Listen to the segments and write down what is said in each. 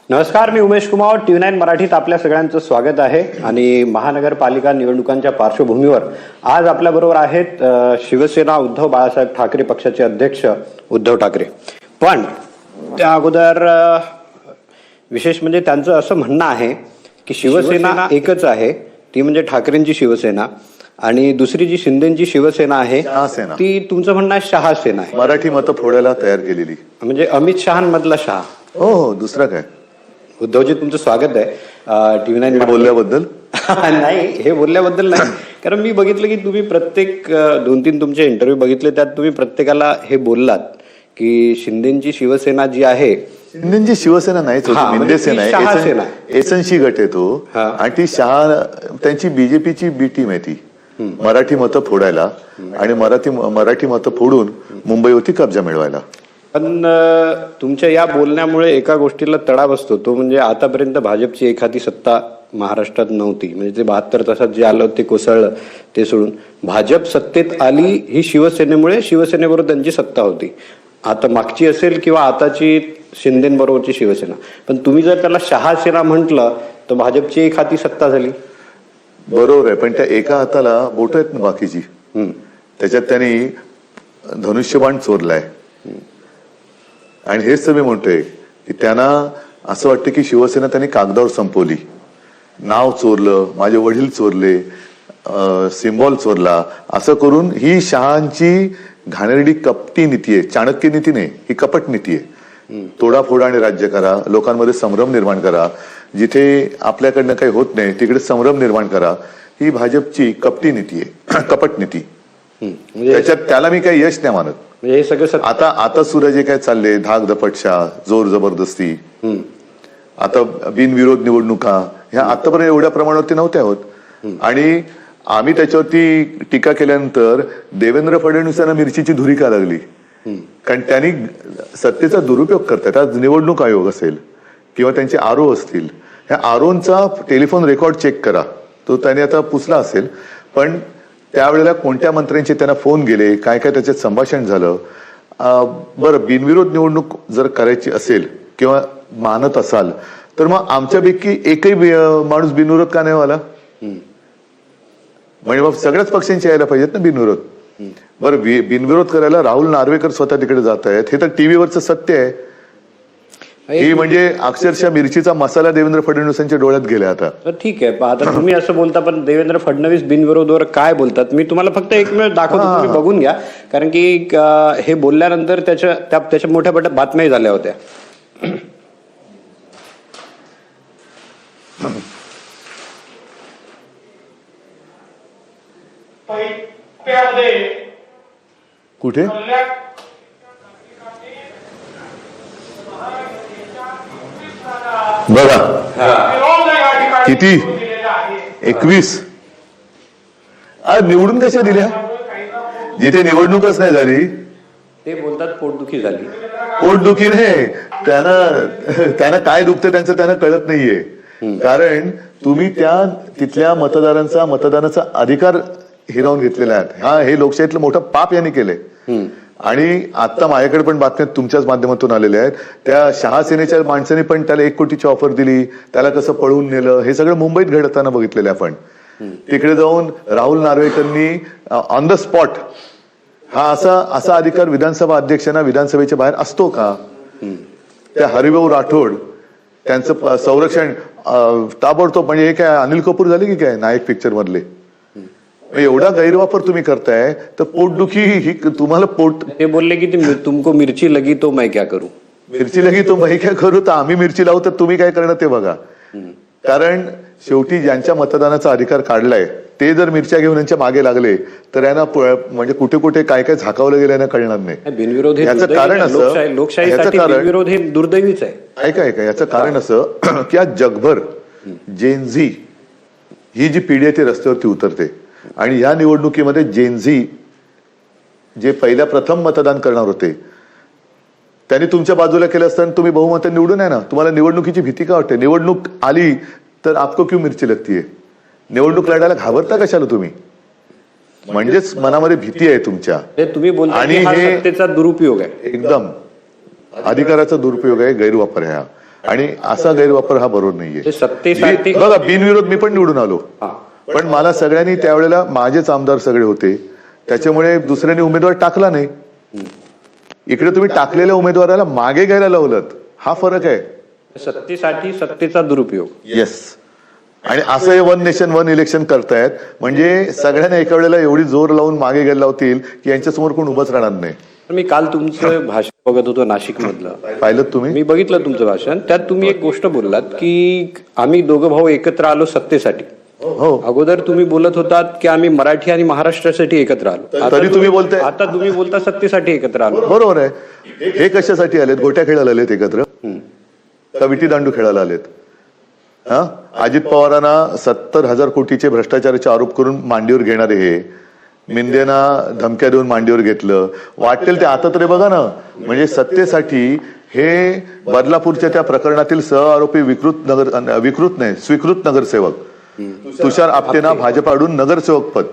नमस्कार, मी उमेश कुमार. TV9 मराठीत आपल्या सगळ्यांचं स्वागत आहे. आणि महानगरपालिका निवडणुकांच्या पार्श्वभूमीवर आज आपल्या बरोबर आहेत शिवसेना उद्धव बाळासाहेब ठाकरे पक्षाचे अध्यक्ष उद्धव ठाकरे. पण त्या अगोदर विशेष म्हणजे त्यांचं असं म्हणणं आहे की शिवसेना एकच आहे, ती म्हणजे ठाकरेंची शिवसेना, आणि दुसरी जी शिंदेची शिवसेना आहे ती तुमचं म्हणणं आहे शहासेना आहे. मराठी मतं फोडायला तयार केलेली, म्हणजे अमित शहांमधला शहा. हो, दुसरं काय. उद्धवजी, तुमचं स्वागत आहे TV9 बोलल्याबद्दल. नाही, हे बोलल्याबद्दल नाही, कारण मी बघितलं की तुम्ही प्रत्येक 2-3 तुमचे इंटरव्ह्यू बघितले, त्यात तुम्ही प्रत्येकाला हे बोललात की शिंदेची शिवसेना जी आहे, शिंदेची शिवसेना नाहीच होती, शिंदेसेना आहे, एसएनसी गट आहे तो. आणि ती शहा त्यांची बीजेपीची बी टीम आहे, ती मराठी मतं फोडायला आणि मराठी मतं फोडून मुंबईवरती कब्जा मिळवायला. पण तुमच्या या बोलण्यामुळे एका गोष्टीला तडा बसतो, तो म्हणजे आतापर्यंत भाजपची एखादी सत्ता महाराष्ट्रात नव्हती. म्हणजे ते 72 तासात जे आलं ते कोसळलं, ते सोडून भाजप सत्तेत आली ही शिवसेनेमुळे. शिवसेनेबरोबर त्यांची सत्ता होती, आता मागची असेल किंवा आताची शिंदेबरोबरची शिवसेना. पण तुम्ही जर त्याला शहासेना म्हटलं तर भाजपची एक हाती सत्ता झाली. बरोबर आहे, पण त्या एका हाताला बोट आहेत ना बाकीची. त्याच्यात त्यांनी धनुष्यबाण चोरलाय. आणि हेच तर मी म्हणतोय की त्यांना असं वाटतं की शिवसेना त्यांनी कागदावर संपवली. नाव चोरलं, माझे वडील चोरले, सिम्बॉल चोरला, असं करून ही शहांची घाणेरडी कपटी नीती आहे. चाणक्य नीती नाही, ही कपट नीती आहे. तोडाफोडा आणि राज्य करा, लोकांमध्ये संभ्रम निर्माण करा, जिथे आपल्याकडनं काही होत नाही तिकडे संभ्रम निर्माण करा, ही भाजपची कपटी नीती आहे, कपट नीती. त्याच्यात त्याला मी काही यश नाही मानत. म्हणजे हे सगळं आता सुद्धा जे काय चालले, धाक दपटशा, जोर जबरदस्ती, आता बिनविरोध निवडणुका, ह्या आतापर्यंत एवढ्या प्रमाणावरती नव्हत्या होत. आणि आम्ही त्याच्यावरती टीका केल्यानंतर देवेंद्र फडणवीसांना मिरचीची धुरी का लागली, कारण त्यांनी सत्तेचा दुरुपयोग करतात. आज निवडणूक आयोग असेल किंवा त्यांचे आरो असतील, ह्या आरोंचा टेलिफोन रेकॉर्ड चेक करा, तो त्याने आता पुसला असेल. पण त्यावेळेला कोणत्या मंत्र्यांचे त्यांना फोन गेले, काय काय त्याच्यात संभाषण झालं. बरं, बिनविरोध निवडणूक जर करायची असेल किंवा मानत असाल तर मग आमच्यापैकी एकही माणूस बिनविरोध का नाही व्हायला? म्हणजे मग सगळ्याच पक्षांची यायला पाहिजेत ना बिनविरोध. बरं, बिनविरोध करायला राहुल नार्वेकर स्वतः तिकडे जात आहेत, हे तर टीव्हीवरचं सत्य आहे. ही म्हणजे अक्षरशः मिरचीचा मसाला देवेंद्र फडणवीसांच्या डोळ्यात गेला. आता ठीक आहे, आता तुम्ही असं बोलता, पण देवेंद्र फडणवीस बिनविरोधवर काय बोलतात मी तुम्हाला फक्त एक मिनिट दाखवतो, तुम्ही बघून घ्या. कारण की हे बोलल्यानंतर त्याच्या मोठ्या मोठ्या बातम्याही झाल्या होत्या. कुठे बघा किती 21 आज निवडून कशा दिल्या, जिथे निवडणूकच नाही झाली. ते बोलतात पोटदुखी झाली. पोटदुखी नाही, त्यांना काय दुखतं त्यांचं त्यांना कळत नाहीये. कारण तुम्ही तिथल्या मतदानाचा अधिकार हिरावून घेतलेला आहे. हे लोकशाहीतलं मोठं पाप यांनी केलंय. आणि आता माझ्याकडे पण बातम्या तुमच्याच माध्यमातून आलेल्या आहेत, त्या शहासेनेच्या माणसाने पण त्याला 1 कोटीची ऑफर दिली, त्याला कसं पळवून नेलं, हे सगळं मुंबईत घडताना बघितलेलं आपण. तिकडे जाऊन राहुल नार्वेकरनी ऑन द स्पॉट असा अधिकार विधानसभा अध्यक्षांना विधानसभेच्या बाहेर असतो का? त्या हरिभाऊ राठोड त्यांचं संरक्षण ताबडतोब, म्हणजे हे काय अनिल कपूर झाले की काय नायक पिक्चर मधले? एवढा गैरवापर तुम्ही करताय तर पोटदुखी ही तुम्हाला ते बोलले की तुमको मिरची लगी तो मैं क्या करू, मिरची लगी तो मैं क्या करू. तर आम्ही मिरची लावू तर तुम्ही काय करणार ते बघा. कारण शेवटी ज्यांच्या मतदानाचा अधिकार काढलाय ते जर मिरच्या घेऊन यांच्या मागे लागले तर यांना म्हणजे कुठे कुठे काय काय झाकावलं गेलं यांना कळणार नाही. बिनविरोध याचं कारण असं, बिनविरोध हे दुर्दैवीच आहे. ऐका याचं कारण असं की आज जगभर जेनझी ही जी पिढी आहे ती रस्त्यावरती उतरते. आणि या निवडणुकीमध्ये जेनझी जे प्रथम मतदान करणार होते त्यांनी तुमच्या बाजूला केलं असताना तुम्ही बहुमत निवडून आहे ना. तुम्हाला निवडणुकीची भीती का वाटते? निवडणूक आली तर आपको क्यों मिरची लगतीये? निवडणूक लढायला घाबरता कशाला तुम्ही? म्हणजेच मनामध्ये भीती आहे तुमच्या. तुम्ही बोलता आणि हे सत्तेचा दुरुपयोग आहे, एकदम अधिकाराचा दुरुपयोग आहे, गैरवापर आहे. आणि असा गैरवापर हा बरोबर नाहीये. ते सत्तेसाठी बघा, बिनविरोध मी पण निवडून आलो, पण मला सगळ्यांनी त्यावेळेला माझेच आमदार सगळे होते, त्याच्यामुळे दुसऱ्यांनी उमेदवार टाकला नाही. इकडे तुम्ही टाकलेल्या उमेदवाराला मागे घ्यायला लावलं, हा फरक आहे. सत्तेसाठी सत्तेचा दुरुपयोग. येस. आणि असं हे वन नेशन वन इलेक्शन करतायत, म्हणजे सगळ्यांना एका वेळेला एवढी जोर लावून मागे घ्यायला लावतील की यांच्यासमोर कोण उभंच राहणार नाही. मी काल तुमचं भाषण बघत होतो नाशिक मधलं, पाहिलं तुम्ही? मी बघितलं तुमचं भाषण. त्यात तुम्ही एक गोष्ट बोललात की आम्ही दोघं भाऊ एकत्र आलो सत्तेसाठी. हो. अगोदर तुम्ही बोलत होतात की आम्ही मराठी आणि महाराष्ट्रासाठी एकत्र आलो. तरी तुम्ही बोलताय आता तुम्ही बोलता सत्तेसाठी एकत्र आलो. बरोबर आहे. हे कशासाठी आलेत? गोट्या खेळायला आलेत एकत्र का विटी दांडू खेळायला आलेत? हा, अजित पवारांना 70,000 कोटीचे भ्रष्टाचाराचे आरोप करून मांडीवर घेणारे हे, मिंदेना धमक्या देऊन मांडीवर घेतलं, वाटेल ते. आता तरी बघा ना, म्हणजे सत्तेसाठी हे बदलापूरच्या त्या प्रकरणातील सहआरोपी स्वीकृत नगरसेवक तुषार आपटेंना भाजपाकडून नगरसेवक पद,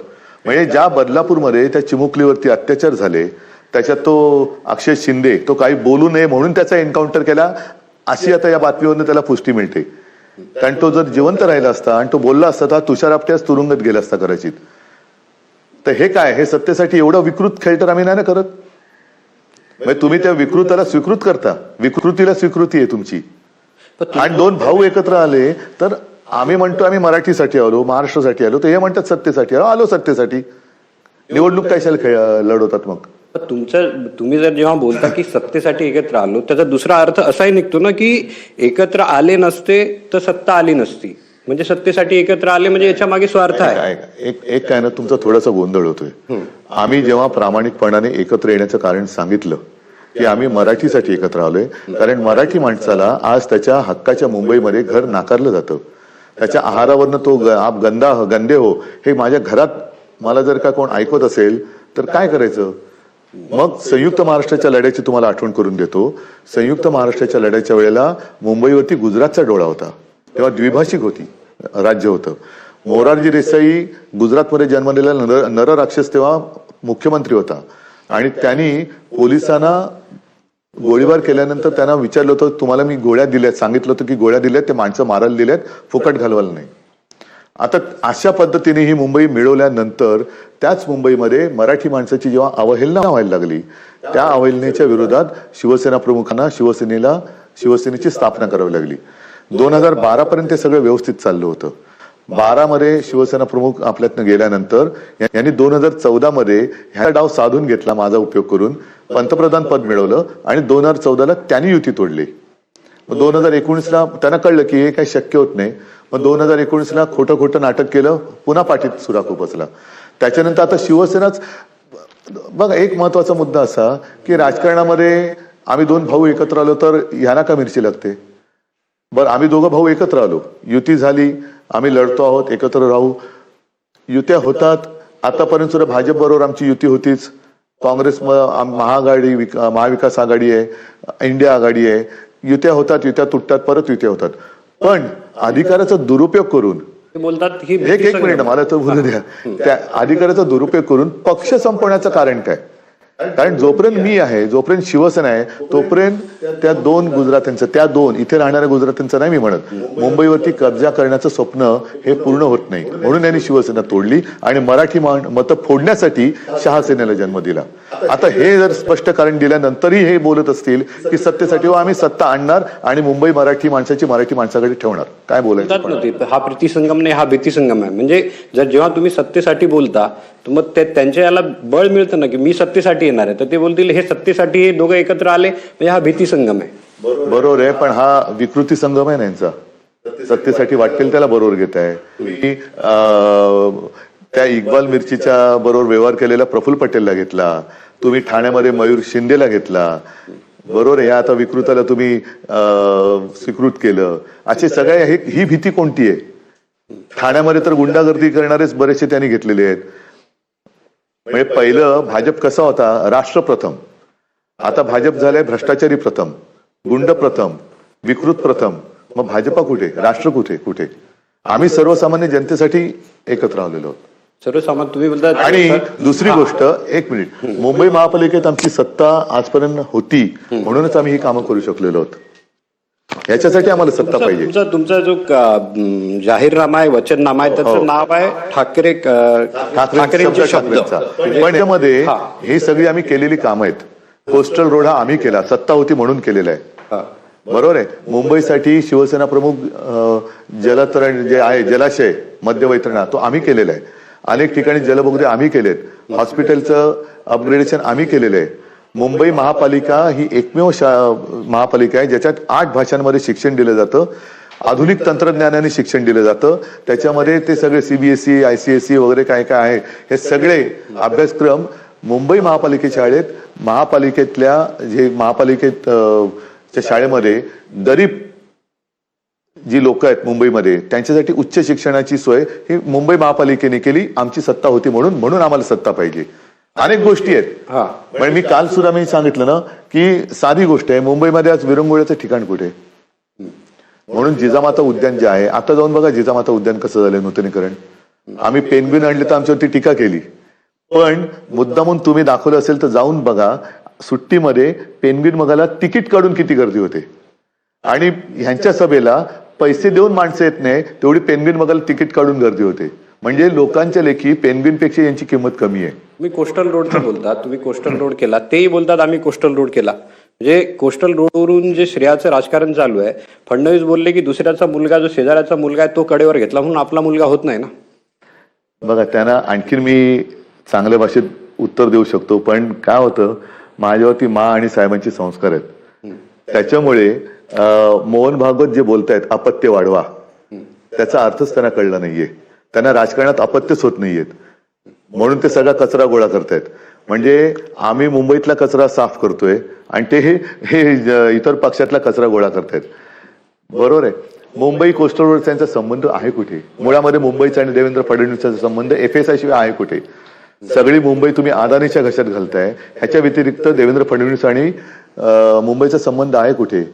म्हणजे ज्या बदलापूरमध्ये त्या चिमुकलीवरती अत्याचार झाले त्याच्यात तो अक्षय शिंदे तो काही बोलू नये म्हणून त्याचा एन्काउंटर केला, अशी आता या बातमीवरून त्याला पुष्टी मिळते. कारण तो जर जिवंत राहिला असता आणि तो बोलला असता तर तुषार आपटे आज तुरुंगात गेला असता कदाचित. तर हे काय, हे सत्तेसाठी एवढा विकृत खेळ तर आम्ही नाही ना करत. म्हणजे तुम्ही त्या विकृताला स्वीकृत करता, विकृतीला स्वीकृती आहे तुमची. आणि दोन भाऊ एकत्र आले तर आम्ही म्हणतो आम्ही मराठीसाठी आलो, महाराष्ट्रासाठी आलो, तर हे म्हणतात सत्तेसाठी आलो. सत्तेसाठी निवडणूक कशाला लढवतात मग? तुम्ही जर जेव्हा बोलता की सत्तेसाठी एकत्र आलो, त्याचा दुसरा अर्थ असाही निघतो ना की एकत्र आले नसते तर सत्ता आली नसती. म्हणजे सत्तेसाठी एकत्र आले म्हणजे याच्या मागे स्वार्थ आहे. एक काय ना, तुमचा थोडासा गोंधळ होतोय. आम्ही जेव्हा प्रामाणिकपणाने एकत्र येण्याचं कारण सांगितलं की आम्ही मराठीसाठी एकत्र आलोय, कारण मराठी माणसाला आज त्याच्या हक्काच्या मुंबईमध्ये घर नाकारलं जातं. त्याच्या आहारावरनं तो आप गंदे हो हे माझ्या घरात मला जर का कोण ऐकत असेल तर काय करायचं? मग संयुक्त महाराष्ट्राच्या लढ्याची तुम्हाला आठवण करून देतो. संयुक्त महाराष्ट्राच्या लढ्याच्या वेळेला मुंबईवरती गुजरातचा डोळा होता, तेव्हा द्विभाषिक राज्य होतं. मोरारजी देसाई गुजरातमध्ये जन्मलेला नरराक्षस तेव्हा मुख्यमंत्री होता, आणि त्यांनी पोलिसांना गोळीबार केल्यानंतर त्यांना विचारलं होतं तुम्हाला मी गोळ्या दिल्यात, सांगितलं होतं की गोळ्या दिल्यात, ते माणसं मारायला दिल्यात, फुकट घालवायला नाही. आता अशा पद्धतीने ही मुंबई मिळवल्यानंतर त्याच मुंबईमध्ये मराठी माणसाची जेव्हा अवहेलना व्हायला लागली, त्या अवहेलनेच्या विरोधात शिवसेना प्रमुखांना शिवसेनेची स्थापना करावी लागली. 2012 पर्यंत ते सगळं व्यवस्थित चाललं होतं. 12 मध्ये शिवसेना प्रमुख आपल्यातनं गेल्यानंतर यांनी 2014 मध्ये ह्या डाव साधून घेतला, माझा उपयोग करून पंतप्रधान पद मिळवलं, आणि 2014ला त्यांनी युती तोडली. मग 2019ला त्यांना कळलं की हे काही शक्य होत नाही. मग 2019ला खोटं नाटक केलं, पुन्हा पाठीत सुराख उपसला. त्याच्यानंतर आता शिवसेनाच बघा. एक महत्वाचा मुद्दा असा की राजकारणामध्ये आम्ही दोन भाऊ एकत्र आलो तर ह्यांना का मिरची लागते? बरं, आम्ही दोघं भाऊ एकत्र आलो, युती झाली, आम्ही लढतो आहोत, एकत्र राहू. युत्या होतात. आतापर्यंत सुद्धा भाजप बरोबर आमची युती होतीच. काँग्रेस महाविकास आघाडी आहे, इंडिया आघाडी आहे. युत्या होतात, युत्या तुटतात, परत युत्या होतात. पण अधिकाराचा दुरुपयोग करून बोलतात ही एक मिनिट मला तर बोलू द्या. त्या अधिकाराचा दुरुपयोग करून पक्ष संपवण्याचं कारण काय? कारण जोपर्यंत मी आहे, जोपर्यंत शिवसेना आहे, तोपर्यंत त्या दोन इथे राहणाऱ्या गुजरात्यांचं नाही मी म्हणत, मुंबईवरती कब्जा करण्याचं स्वप्न हे पूर्ण होत नाही. म्हणून यांनी शिवसेना तोडली आणि मराठी मतं फोडण्यासाठी शहासेनेला जन्म दिला. आता हे जर स्पष्ट कारण दिल्यानंतरही हे बोलत असतील की सत्तेसाठी आम्ही सत्ता आणणार आणि मुंबई मराठी माणसाकडे ठेवणार, काय बोलायचं? हा प्रीतिसंगम नाही, हा भीतिसंगम आहे. म्हणजे जर जेव्हा तुम्ही सत्तेसाठी बोलता तर मग त्यांच्या याला बळ मिळतं ना की मी सत्तेसाठी येणार आहे, तर ते बोलतील हे सत्तेसाठी हे दोघं एकत्र आले म्हणजे हा भीतिसंगम आहे. बरोबर आहे, पण हा विकृती संगम आहे ना यांचा. सत्तेसाठी वाटेल त्याला बरोबर घेत आहे. त्या इक्बाल मिर्चीच्या बरोबर व्यवहार केलेला प्रफुल्ल पटेलला घेतला, तुम्ही ठाण्यामध्ये मयूर शिंदेला घेतला, बरोबर आहे. आता विकृताला तुम्ही स्वीकृत केलं. असे सगळे ही भीती कोणती आहे? ठाण्यामध्ये तर गुंडागर्दी करणारेच बरेचसे त्यांनी घेतलेले आहेत. म्हणजे पहिलं भाजप कसा होता? राष्ट्र प्रथम. आता भाजप झालंय भ्रष्टाचारी प्रथम, गुंड प्रथम, विकृत प्रथम. मग भाजपा कुठे, राष्ट्र कुठे? आम्ही सर्वसामान्य जनतेसाठी एकत्र आलेलो आहोत. सर्वसामान्य तुम्ही बोलता. आणि दुसरी गोष्ट, एक मिनिट, मुंबई महापालिकेत आमची सत्ता आजपर्यंत होती म्हणूनच आम्ही ही कामं करू शकलेलो आहोत. ह्याच्यासाठी आम्हाला सत्ता पाहिजे. तुमचा जो जाहीरनामा आहे, वचननामा आहे, त्याचं नाव आहे ठाकरेंचे शब्द. पण त्यामध्ये ही सगळी आम्ही केलेली कामं आहेत. कोस्टल रोड हा आम्ही केला, सत्ता होती म्हणून केलेला आहे. बरोबर आहे. मुंबईसाठी शिवसेना प्रमुख जलतरण जे आहे, जलाशय मध्य वैतरणा, तो आम्ही केलेला आहे. अनेक ठिकाणी जलबोगदे आम्ही केलेत. हॉस्पिटलचं अपग्रेडेशन आम्ही केलेलं आहे. मुंबई महापालिका ही एकमेव महापालिका आहे ज्याच्यात 8 भाषांमध्ये शिक्षण दिलं जातं. आधुनिक तंत्रज्ञानाने शिक्षण दिलं जातं. त्याच्यामध्ये ते सगळे CBSE, ICSE वगैरे काय काय आहे, हे सगळे अभ्यासक्रम मुंबई महापालिकेच्या शाळेत, महापालिकेतल्या जे महापालिकेच्या शाळेमध्ये गरीब जी लोक आहेत मुंबईमध्ये त्यांच्यासाठी उच्च शिक्षणाची सोय ही मुंबई महापालिकेने केली. आमची सत्ता होती म्हणून आम्हाला सत्ता पाहिजे. अनेक गोष्टी आहेत. पण मी काल सुद्धा मी सांगितलं ना की साधी गोष्ट आहे, मुंबईमध्ये आज विरंगुळ्याचं ठिकाण कुठे? म्हणून जिजामाता उद्यान जे आहे, आता जाऊन बघा जिजामाता उद्यान कसं झालंय नूतनीकरण. आम्ही पेंग्विन आणले तर आमच्यावरती टीका केली, पण मुद्दामून तुम्ही दाखवलं असेल तर जाऊन बघा. सुट्टीमध्ये पेंग्विन बघायला तिकीट काढून किती गर्दी होते, आणि ह्यांच्या सभेला पैसे देऊन माणसं येत नाही तेवढी पेंग्विन बघायला तिकीट काढून गर्दी होते. म्हणजे लोकांच्या लेखी पेंग्विन पेक्षा यांची किंमत कमी आहे. तुम्ही कोस्टल रोडचं बोलतात, तुम्ही कोस्टल रोड केला, तेही बोलतात आम्ही कोस्टल रोड केला. म्हणजे कोस्टल रोडवरून जे श्रेयाचं राजकारण चालू आहे, फडणवीस बोलले की दुसऱ्याचा मुलगा जो शेजाऱ्याचा मुलगा आहे तो कडेवर घेतला म्हणून आपला मुलगा होत नाही ना. बघा, त्यांना आणखीन मी चांगल्या भाषेत उत्तर देऊ शकतो, पण काय होतं, माझ्यावरती मा आणि साहेबांचे संस्कार आहेत. त्याच्यामुळे मोहन भागवत जे बोलतायत अपत्य वाढवा, त्याचा अर्थच त्यांना कळला नाहीये. त्यांना राजकारणात अपत्यच होत नाहीयेत म्हणून ते सगळा कचरा गोळा करतायत. म्हणजे आम्ही मुंबईतला कचरा साफ करतोय आणि ते हे इतर पक्षातला कचरा गोळा करतायत. बरोबर आहे. मुंबई कोस्टल रोडचा यांचा संबंध आहे कुठे? मुळामध्ये मुंबईचा आणि देवेंद्र फडणवीसचा संबंध FSI शिवाय आहे कुठे? सगळी मुंबई तुम्ही अदानीच्या घशात घालताय. ह्याच्या व्यतिरिक्त देवेंद्र फडणवीस आणि मुंबईचा संबंध आहे कुठे?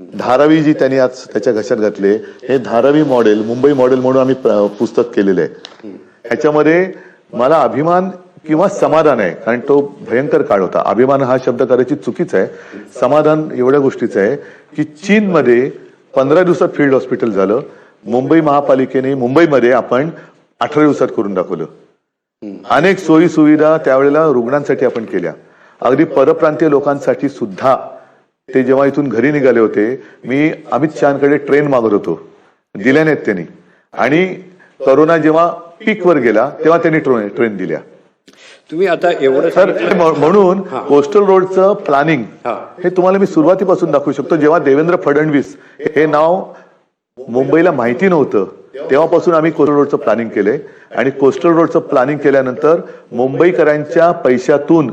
धारावी जी त्यांनी आज त्याच्या घशात घातले, हे धारावी मॉडेल, मुंबई मॉडेल म्हणून आम्ही पुस्तक केलेलं आहे. ह्याच्यामध्ये मला अभिमान किंवा समाधान आहे, कारण तो भयंकर काळ होता. अभिमान हा शब्द करायची चुकीच आहे. समाधान एवढ्या गोष्टीचं आहे की चीनमध्ये 15 दिवसात फील्ड हॉस्पिटल झालं. मुंबई महापालिकेने मुंबईमध्ये आपण 18 दिवसात करून दाखवलं. अनेक सोयी सुविधा त्यावेळेला रुग्णांसाठी आपण केल्या. अगदी परप्रांतीय लोकांसाठी सुद्धा ते जेव्हा इथून घरी निघाले होते, मी अमित शहाकडे ट्रेन मागत होतो, दिल्या नाहीत त्यांनी. आणि करोना जेव्हा पीक वर गेला तेव्हा त्यांनी ट्रेन दिल्या. तुम्ही आता एवढं सर, म्हणून कोस्टल रोडचं प्लॅनिंग हे तुम्हाला मी सुरुवातीपासून दाखवू शकतो. जेव्हा देवेंद्र फडणवीस हे नाव मुंबईला माहिती नव्हतं तेव्हापासून आम्ही कोस्टल रोडचं प्लॅनिंग केलंय. आणि कोस्टल रोडचं प्लॅनिंग केल्यानंतर मुंबईकरांच्या पैशातून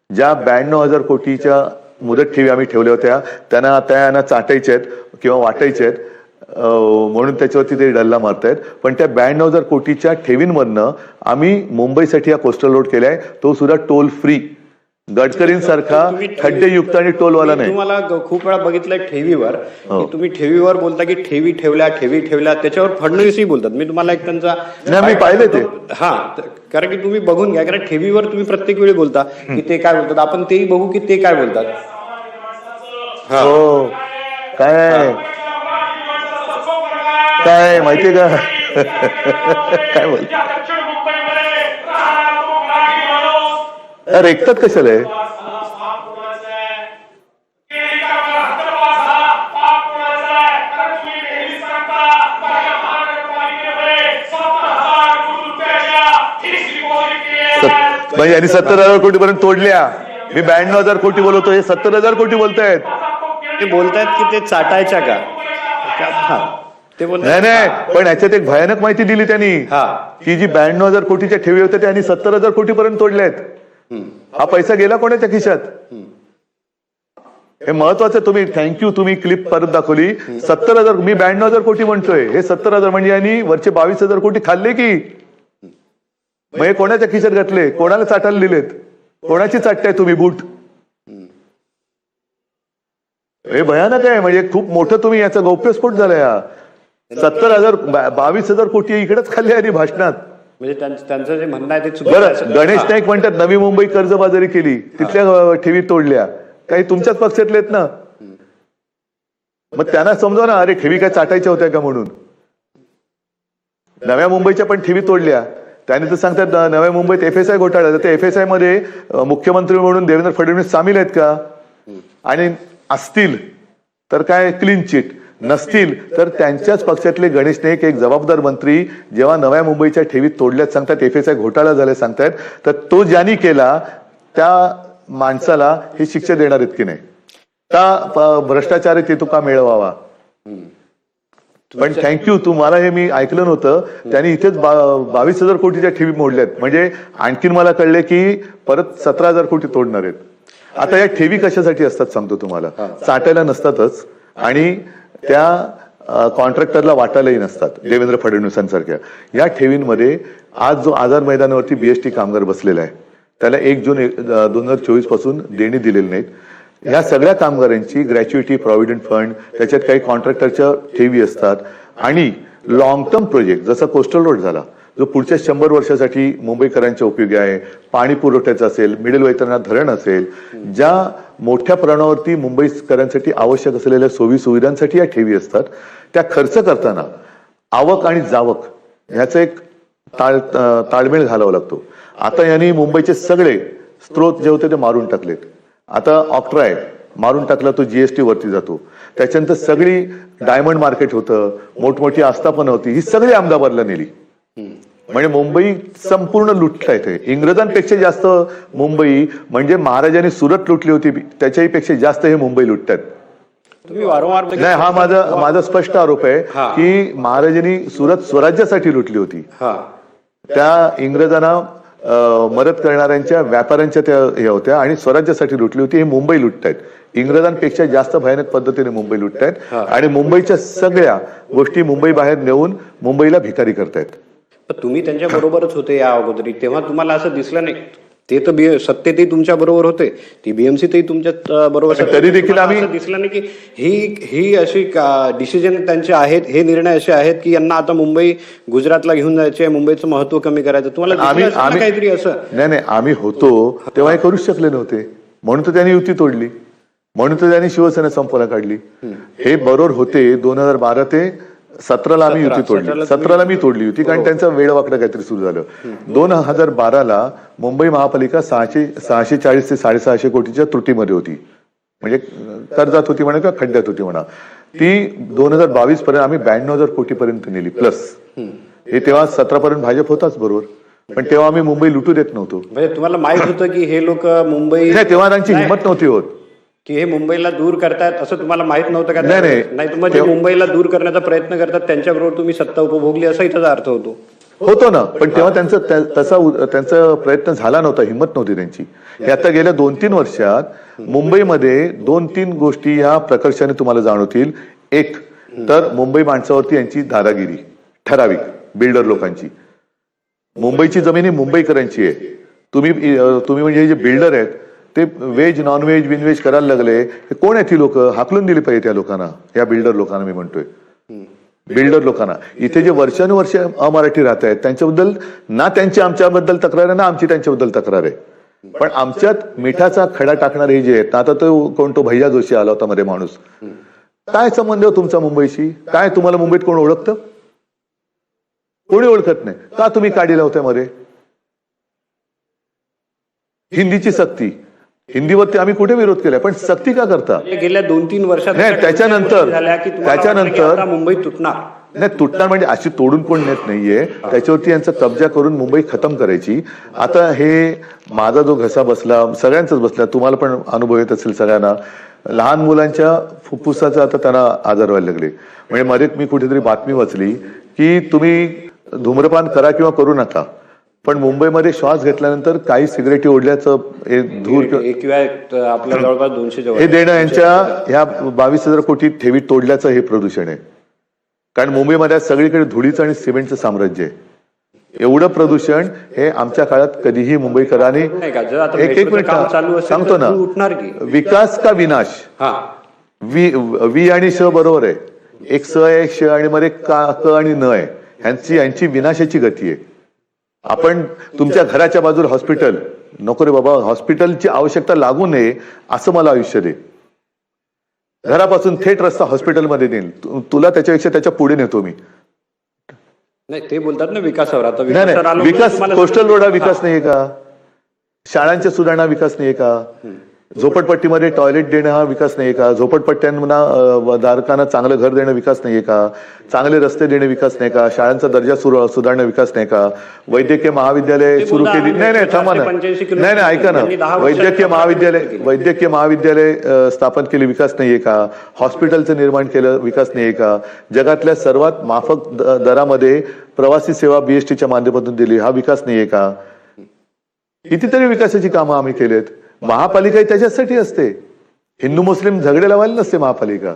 ज्या 92,000 कोटीच्या मुदत ठेवी आम्ही ठेवल्या होत्या त्यांना चाटायच्या आहेत किंवा वाटायच्या आहेत, म्हणून त्याच्यावरती ते डल्ला मारतायत. पण त्या 92,000 कोटीच्या ठेवींमधनं आम्ही मुंबईसाठी हा कोस्टल रोड केलाय, तो सुद्धा टोल फ्री. गडकरींसारखा खड्डेयुक्त आणि टोलवाला नाही. तुम्हाला खूप वेळा बघितलंय ठेवीवर, तुम्ही ठेवीवर बोलता की ठेवी ठेवल्या, त्याच्यावर फडणवीसही बोलतात. मी तुम्हाला एक त्यांचा मी पाहिले ते. कारण की तुम्ही बघून घ्या, कारण ठेवीवर तुम्ही प्रत्येक वेळी बोलता की ते काय बोलतात, आपण तेही बघू की ते काय बोलतात. हो, काय माहितीये का काय बोलतात, रेखतात कशाला आहे? म्हणजे यांनी 70,000 कोटीपर्यंत तोडल्या. मी 92,000 कोटी बोलतो, हे 70,000 कोटी बोलतायत. ते बोलतायत की ते चाटायच्या का? ते नाही, पण ह्याच्यात एक भयानक माहिती दिली त्यांनी की जी 92,000 कोटीच्या ठेवी होत्या त्यांनी 70,000 कोटीपर्यंत तोडल्यात. हा पैसा गेला कोणाच्या खिशात? हे महत्वाचं. तुम्ही थँक्यू, तुम्ही क्लिप परत दाखवली. 70,000, मी 92,000 कोटी म्हणतोय, हे 70,000 म्हणजे यांनी वरचे 22,000 कोटी खाल्ले की. मग हे कोणाच्या खिशात घातले? कोणाला चाटायला दिलेत? कोणाची चाटताय तुम्ही बूट? हे भयानक आहे. म्हणजे खूप मोठं तुम्ही याचा गौप्यस्फोट झाला. या 70,000 22,000 कोटी इकडेच खाल्ले आणि भाषणात. म्हणजे त्यांचं जे म्हणणं आहे ते बरं. गणेश नाईक म्हणतात नवी मुंबई कर्जबाजारी केली, तिथल्या ठेवी तोडल्या. काही तुमच्याच पक्षातले आहेत ना. मग त्यांना समजा ना, अरे ठेवी काय चाटायच्या होत्या का म्हणून. नव्या मुंबईच्या पण ठेवी तोडल्या. त्याने तर सांगतात नव्या मुंबईत FSI घोटाळा. तर ते FSI मध्ये मुख्यमंत्री म्हणून देवेंद्र फडणवीस सामील आहेत का? आणि असतील तर काय क्लीन चिट, नसतील तर त्यांच्याच पक्षातले गणेश नाईक एक जबाबदार मंत्री जेव्हा नव्या मुंबईच्या ठेवीत तोडल्यात सांगतात, FSI घोटाळा झाला सांगतायत, तर तो ज्यांनी केला त्या माणसाला ही शिक्षा देणार आहेत की नाही? का भ्रष्टाचार आहे ते तो का मिळवावा? पण थँक्यू, तुम्हाला हे मी ऐकलं नव्हतं. त्यांनी इथेच 22,000 कोटीच्या ठेवी मोडल्यात. म्हणजे आणखीन मला कळले की परत 17,000 कोटी तोडणार आहेत. आता या ठेवी कशासाठी असतात सांगतो तुम्हाला. चाटायला नसतातच आणि त्या कॉन्ट्रॅक्टरला वाटायलाही नसतात. देवेंद्र फडणवीसांसारख्या या ठेवींमध्ये आज जो आझाद मैदानावरती BST कामगार बसलेला आहे त्याला 1 जून 2024 पासून देणी दिलेली नाहीत. ह्या सगळ्या कामगारांची ग्रॅच्युइटी, प्रॉव्हिडंट फंड, त्याच्यात काही कॉन्ट्रॅक्टरच्या ठेवी असतात. आणि लॉंग टर्म प्रोजेक्ट जसा कोस्टल रोड झाला जो पुढच्या 100 वर्षासाठी मुंबईकरांच्या उपयोगी आहे, पाणी पुरवठ्याचं असेल, मिडल वैतरणा धरण असेल, ज्या मोठ्या प्रमाणावरती मुंबईकरांसाठी आवश्यक असलेल्या सोयी सुविधांसाठी या ठेवी असतात. त्या खर्च करताना आवक आणि जावक ह्याचं एक ताळमेळ घालावा लागतो. आता यांनी मुंबईचे सगळे स्त्रोत जे होते ते मारून टाकलेत. आता ऑक्ट्राय मारून टाकला, तो GST वरती जातो. त्याच्यानंतर सगळी डायमंड मार्केट होतं, मोठमोठी आस्थापनं होती, ही सगळी अहमदाबादला नेली. म्हणजे मुंबई संपूर्ण लुटला येते. इंग्रजांपेक्षा जास्त मुंबई, म्हणजे महाराजांनी सुरत लुटली होती त्याच्याही पेक्षा जास्त हे मुंबई लुटतात. तुम्ही वारंवार नाही, हा माझा स्पष्ट आरोप आहे की महाराजांनी सुरत स्वराज्यासाठी लुटली होती. त्या इंग्रजांना मदत करणाऱ्यांच्या व्यापाऱ्यांच्या त्या हे होत्या आणि स्वराज्यासाठी लुटली होती. हे मुंबई लुटतायत. इंग्रजांपेक्षा जास्त भयानक पद्धतीने मुंबई लुटतायत आणि मुंबईच्या सगळ्या गोष्टी मुंबई बाहेर नेऊन मुंबईला भिकारी करतायत. तुम्ही त्यांच्या बरोबरच होते या अगोदरी, तेव्हा तुम्हाला असं दिसलं नाही? ते तर सत्तेतही तुमच्या बरोबर होते, ती BMC तुमच्या बरोबर. तरी देखील आम्ही दिसलं नाही की ही अशी डिसिजन त्यांचे आहेत, हे निर्णय असे आहेत की यांना आता मुंबई गुजरातला घेऊन जायचे, मुंबईचं महत्व कमी करायचं. तुम्हाला आम्ही काहीतरी असं नाही, आम्ही होतो तेव्हा हे करूच शकले नव्हते. म्हणून तर त्यांनी युती तोडली, म्हणून तर त्यांनी शिवसेना संपवला काढली. हे बरोबर होते 2012 ते 17ला आम्ही युती तोडली. 17ला मी तोडली युती कारण त्यांचं वेळवाकडं काहीतरी सुरू झालं. 2012ला मुंबई महापालिका 640 ते 650 कोटीच्या त्रुटीमध्ये होती. म्हणजे कर्जात होती म्हणा किंवा खड्ड्यात होती म्हणा. ती 2022 पर्यंत आम्ही 92,000 कोटीपर्यंत नेली प्लस. हे तेव्हा 17 पर्यंत भाजप होताच बरोबर, पण तेव्हा आम्ही मुंबई लुटू देत नव्हतो. म्हणजे तुम्हाला माहित होतं की हे लोक मुंबई, तेव्हा त्यांची हिंमत नव्हती होत की हे मुंबईला दूर करतायत, असं तुम्हाला माहित नव्हतं का? नाही, तुम्ही मुंबईला दूर करण्याचा प्रयत्न करतात त्यांच्याबरोबर तुम्ही सत्ता उपभोगली असाही त्याचा अर्थ होतो ना. पण तेव्हा त्यांचा प्रयत्न झाला नव्हता, हिंमत नव्हती त्यांची. हे आता गेल्या 2-3 वर्षात मुंबईमध्ये 2-3 गोष्टी ह्या प्रकर्षाने तुम्हाला जाणवतील. एक तर मुंबई माणसावरती यांची दादागिरी ठराविक बिल्डर लोकांची. मुंबईची जमीन ही मुंबईकरांची आहे. तुम्ही म्हणजे हे जे बिल्डर आहेत ते व्हेज नॉनव्हेज बिनव्हेज करायला लागले. हे कोण आहेत ही लोक? हाकलून दिली पाहिजे त्या लोकांना, या बिल्डर लोकांना मी म्हणतोय. बिल्डर लोकांना इथे जे वर्षानुवर्ष अमराठी राहत आहेत त्यांच्याबद्दल ना त्यांची आमच्याबद्दल तक्रार आहे ना आमची त्यांच्याबद्दल तक्रार आहे. पण आमच्यात मिठाचा खडा टाकणारे जे आहेत, आता तो भैया जोशी आला होता मध्ये माणूस. काय संबंध तुमचा मुंबईशी? काय तुम्हाला मुंबईत कोण ओळखतं? कोणी ओळखत नाही. का तुम्ही काढीला होत्या मध्ये? हिंदीची सक्ती, हिंदीवरती आम्ही कुठे विरोध केलाय, पण सक्ती का करता? गेल्या 2-3 वर्षात त्याच्यानंतर मुंबई तुटणार नाही. तुटणार म्हणजे अशी तोडून कोण नेत नाहीये. त्याच्यावरती यांचा कब्जा करून मुंबई खतम करायची. आता हे माझा जो घसा बसला, सगळ्यांचाच बसला, तुम्हाला पण अनुभव येत असेल सगळ्यांना. लहान मुलांच्या फुफ्फुसाचा आता त्यांना आजार व्हायला लागले. म्हणजे मध्ये मी कुठेतरी बातमी वाचली की तुम्ही धूम्रपान करा किंवा करू नका, पण मुंबईमध्ये श्वास घेतल्यानंतर काही सिगरेटी ओढल्याचं धूर आपल्या जवळपास 200 हे देणं यांच्या ह्या 22,000 कोटी ठेवी तोडल्याचं हे प्रदूषण आहे. कारण मुंबईमध्ये सगळीकडे धुळीचं आणि सिमेंटचं साम्राज्य आहे. एवढं प्रदूषण हे आमच्या काळात कधीही मुंबईकरांनी. एक मिनिट सांगतो ना, विकास का विनाश? वी आणि श बरोबर आहे. एक स आहे, एक श आणि मध्ये क आणि न आहे. यांची विनाशाची गती आहे. आपण तुमच्या घराच्या बाजूला हॉस्पिटल नको रे बाबा, हॉस्पिटलची आवश्यकता लागू नये असं मला आयुष्य दे. घरापासून थेट रस्ता हॉस्पिटलमध्ये नेईल, तुला त्याच्यापेक्षा त्याच्या पुढे नेतो मी. नाही ते बोलतात ना विकासावर. आता नाही विकासावर आलो नाही, म्हणजे विकास तुम्हाला कोस्टल रोड हा विकास नाहीये का? शाळांच्या सुधारणा विकास नाहीये का? झोपडपट्टीमध्ये टॉयलेट देणं हा विकास नाहीये का? झोपडपट्ट्यांना धारकांना चांगलं घर देणं विकास नाहीये का? चांगले रस्ते देणं विकास नाही का? शाळांचा दर्जा सुधारणं विकास नाही का? वैद्यकीय महाविद्यालय सुरू केली, नाही थांबा ना, नाही ऐका ना, वैद्यकीय महाविद्यालय स्थापन केली, विकास नाहीये का? हॉस्पिटलचं निर्माण केलं, विकास नाहीये का? जगातल्या सर्वात माफक दरामध्ये प्रवासी सेवा बीएसटीच्या माध्यमातून दिली, हा विकास नाहीये का? कितीतरी विकासाची कामं आम्ही केलेत. महापालिका त्याच्यासाठी असते, हिंदू मुस्लिम झगडे लावायला नसते महापालिका.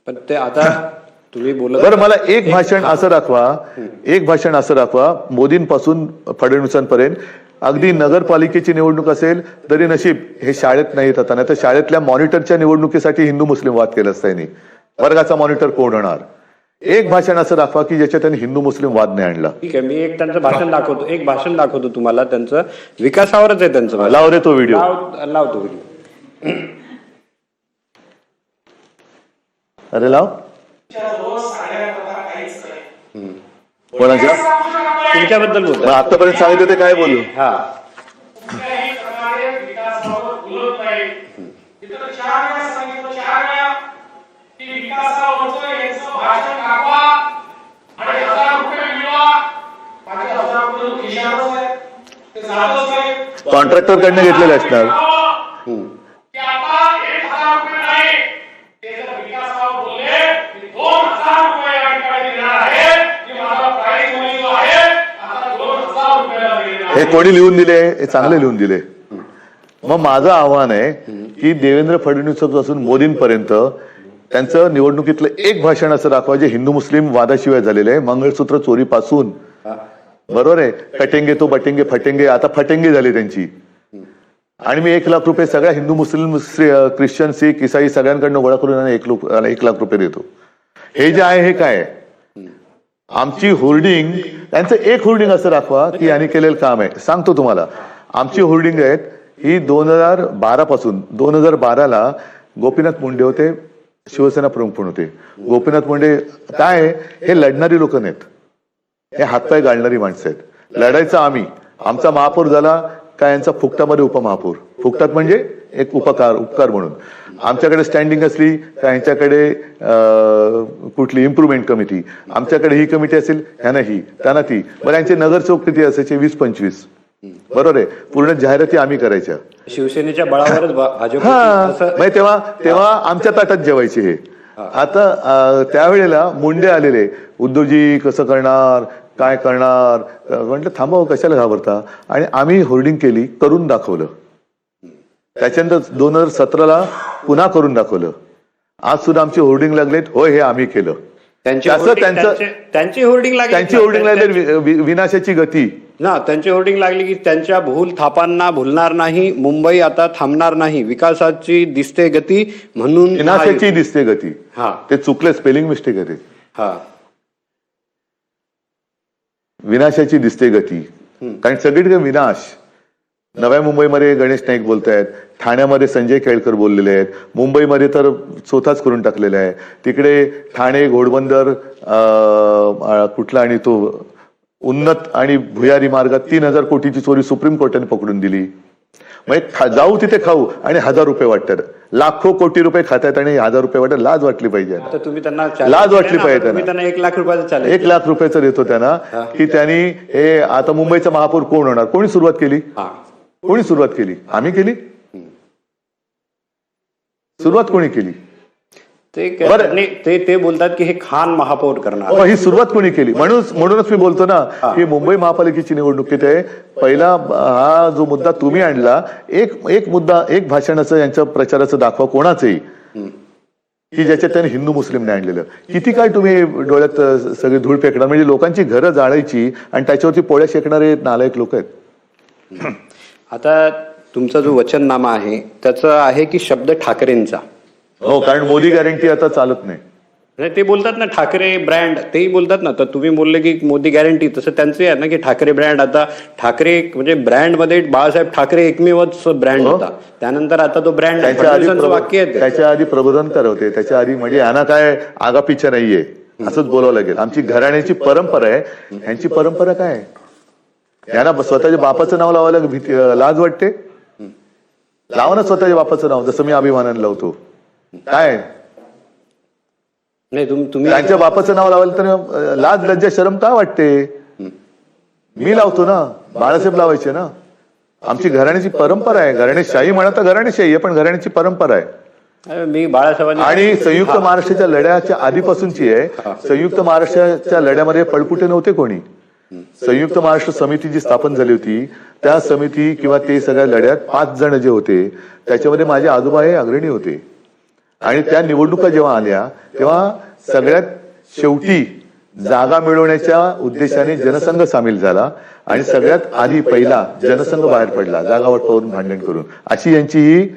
पण ते आता तुम्ही बोलत, बरं मला एक भाषण असं दाखवा मोदींपासून फडणवीसांपर्यंत, अगदी नगरपालिकेची निवडणूक असेल तरी नशीब हे शाळेत नाही येत आता, नाही तर शाळेतल्या मॉनिटरच्या निवडणुकीसाठी हिंदू मुस्लिम वाद केला असता यांनी. वर्गाचा मॉनिटर कोण होणार? एक भाषण असं दाखवा की ज्याच्यात त्यांनी हिंदू मुस्लिम वाद नाही आणला. ठीक आहे, मी एक त्यांचं भाषण दाखवतो तुम्हाला, त्यांचं विकासावरच आहे त्यांचं. लाव रे तो व्हिडिओ, लावतो व्हिडिओ. अरे लाव. कोणाच्या? तुमच्याबद्दल बोलतो. आतापर्यंत सांगितलं ते काय बोलू? हा कॉन्ट्रॅक्टर कडनं घेतलेले असणार. हे कोणी लिहून दिले? हे चांगले लिहून दिले. मग माझं आव्हान आहे की देवेंद्र फडणवीसांपासून मोदींपर्यंत त्यांचं निवडणुकीतलं एक भाषण असं दाखवा जे हिंदू मुस्लिम वादाशिवाय झालेलं आहे. मंगळसूत्र चोरीपासून, बरोबर आहे, कटेंगे तो बटेंगे फटेंगे, आता फटेंगे झाली त्यांची. आणि मी 1 लाख रुपये सगळ्या हिंदू मुस्लिम ख्रिश्चन सिख ईसाई सगळ्यांकडनं गोळा करून 1 लाख रुपये देतो. हे जे आहे हे काय? आमची होर्डिंग, त्यांचं एक होर्डिंग असं दाखवा की यांनी केलेलं काम आहे. सांगतो तुम्हाला, आमची होर्डिंग आहेत ही 2012 पासून. 2012ला गोपीनाथ मुंडे होते, शिवसेना प्रमुख पण होते. गोपीनाथ मुंडे काय, हे लढणारी लोक नाहीत, हे हातपाय गाळणारी माणसं आहेत. लढायचं आम्ही, आमचा महापौर झाला का यांचा फुकटामध्ये उपमहापौर, फुकटात म्हणजे एक उपकार म्हणून. आमच्याकडे स्टँडिंग असली का यांच्याकडे कुठली इम्प्रुव्हमेंट कमिटी, आमच्याकडे ही कमिटी असेल ह्याना ही त्यांना ती. बरं यांचे नगरसेवक किती असायचे? 20-25, बरोबर आहे. पूर्ण जाहिराती आम्ही करायच्या शिवसेनेच्या बळावरच भाजप. हा तेव्हा आमच्या ताटात जेवायचे हे. आता त्यावेळेला मुंडे आलेले, उद्धवजी कसं करणार, काय करणार, म्हटलं थांबव, कशाला घाबरता. आणि आम्ही होर्डिंग केली, करून दाखवलं. त्याच्यानंतर 2017ला पुन्हा करून दाखवलं. आज सुद्धा आमची होर्डिंग लागलेत, होय हे आम्ही केलं. त्यांची होर्डिंग लागली, विनाशाची गती ना. त्यांची होर्डिंग लागली की त्यांच्या भूल थापांना भुलणार नाही, मुंबई आता थांबणार नाही, विकासाची दिसते गती म्हणून विनाशाची दिसते गती. हा ते चुकले, स्पेलिंग मिस्टेक आहे ते. हा, विनाशाची दिसते गती. कारण सगळीकडे विनाश. नव्या मुंबईमध्ये गणेश नाईक बोलतायत, ठाण्यामध्ये संजय केळकर बोललेले आहेत, मुंबईमध्ये तर स्वतःच करून टाकलेलं आहे. तिकडे ठाणे, घोडबंदर, कुठला आणि तो उन्नत आणि भुयारी मार्गात 3000 कोटीची चोरी सुप्रीम कोर्टाने पकडून दिली. मग जाऊ तिथे खाऊ आणि 1000 रुपये वाटतात. लाखो कोटी रुपये खात्यात आणि 1000 रुपये वाटत. लाज वाटली पाहिजे, तुम्ही त्यांना लाज वाटली पाहिजे. त्यांना 1 लाख रुपयाचं 1 लाख रुपयाचं देतो त्यांना की त्यांनी हे. आता मुंबईचा महापौर कोण होणार? कोणी सुरुवात केली? कोणी सुरुवात केली? आम्ही केली. सुरुवात कोणी केली? ते बोलतात की हे खान महापौर करणार. ही सुरुवात कोणी केली? म्हणूनच मी बोलतो ना की मुंबई महापालिकेची निवडणुकीत आहे. पहिला हा जो मुद्दा तुम्ही आणला, एक मुद्दा, एक भाषणाचं यांच्या प्रचाराचं दाखवा कोणाचंही की ज्याच्यात त्यांनी हिंदू मुस्लिम नाही आणलेलं. किती काय तुम्ही डोळ्यात सगळे धूळ फेकणार? म्हणजे लोकांची घरं जाळायची आणि त्याच्यावरती पोळ्या शेकणारे नालायक लोक आहेत. आता तुमचा जो वचननामा आहे त्याचं आहे की शब्द ठाकरेंचा. हो, कारण मोदी गॅरंटी आता चालत नाही. नाही, ते बोलतात ना ठाकरे ब्रँड, तेही बोलतात ना. तर तुम्ही बोलले की मोदी गॅरंटी, तसं त्यांचे आहे ना की ठाकरे ब्रँड. आता ठाकरे म्हणजे ब्रँड मध्ये बाळासाहेब ठाकरे एकमेवच ब्रँड होता. त्यानंतर आता तो ब्रँड वाक्य आहे ते. त्याच्या आधी प्रबोधनकर होते, त्याच्या आधी म्हणजे यांना काय आगापिच्छा नाहीये असंच बोलावं लागेल. आमची घराण्याची परंपरा आहे, ह्यांची परंपरा काय आहे? यांना स्वतःच्या बापाचं नाव लावायला भीती लाज वाटते? लावा ना स्वतःच्या बापाचं नाव, जसं मी अभिमानाने लावतो. काय नाही, तुम्ही त्यांच्या बापाचं नाव लावायला तर लाज लज्जा शरम का वाटते? मी लावतो ना, बाळासाहेब लावायचे ना. आमची घराण्याची परंपरा आहे. घराणेशाही म्हणा तर घराणेशाही आहे, पण घराण्याची परंपरा आहे. मी बाळासाहेब आणि संयुक्त महाराष्ट्राच्या लढ्याच्या आधीपासूनची आहे. संयुक्त महाराष्ट्राच्या लढ्यामध्ये पळपुटे नव्हते कोणी. संयुक्त महाराष्ट्र समिती जी स्थापन झाली होती, त्या समिती किंवा ते सगळ्या लढ्यात 5 जण जे होते त्याच्यामध्ये माझे आजोबा हे अग्रणी होते. आणि त्या निवडणुका जेव्हा आल्या तेव्हा सगळ्यात शेवटी जागा मिळवण्याच्या उद्देशाने जनसंघ सामील झाला आणि सगळ्यात आधी पहिला जनसंघ बाहेर पडला, जागावर पाहून भांडण करून. अशी यांची ही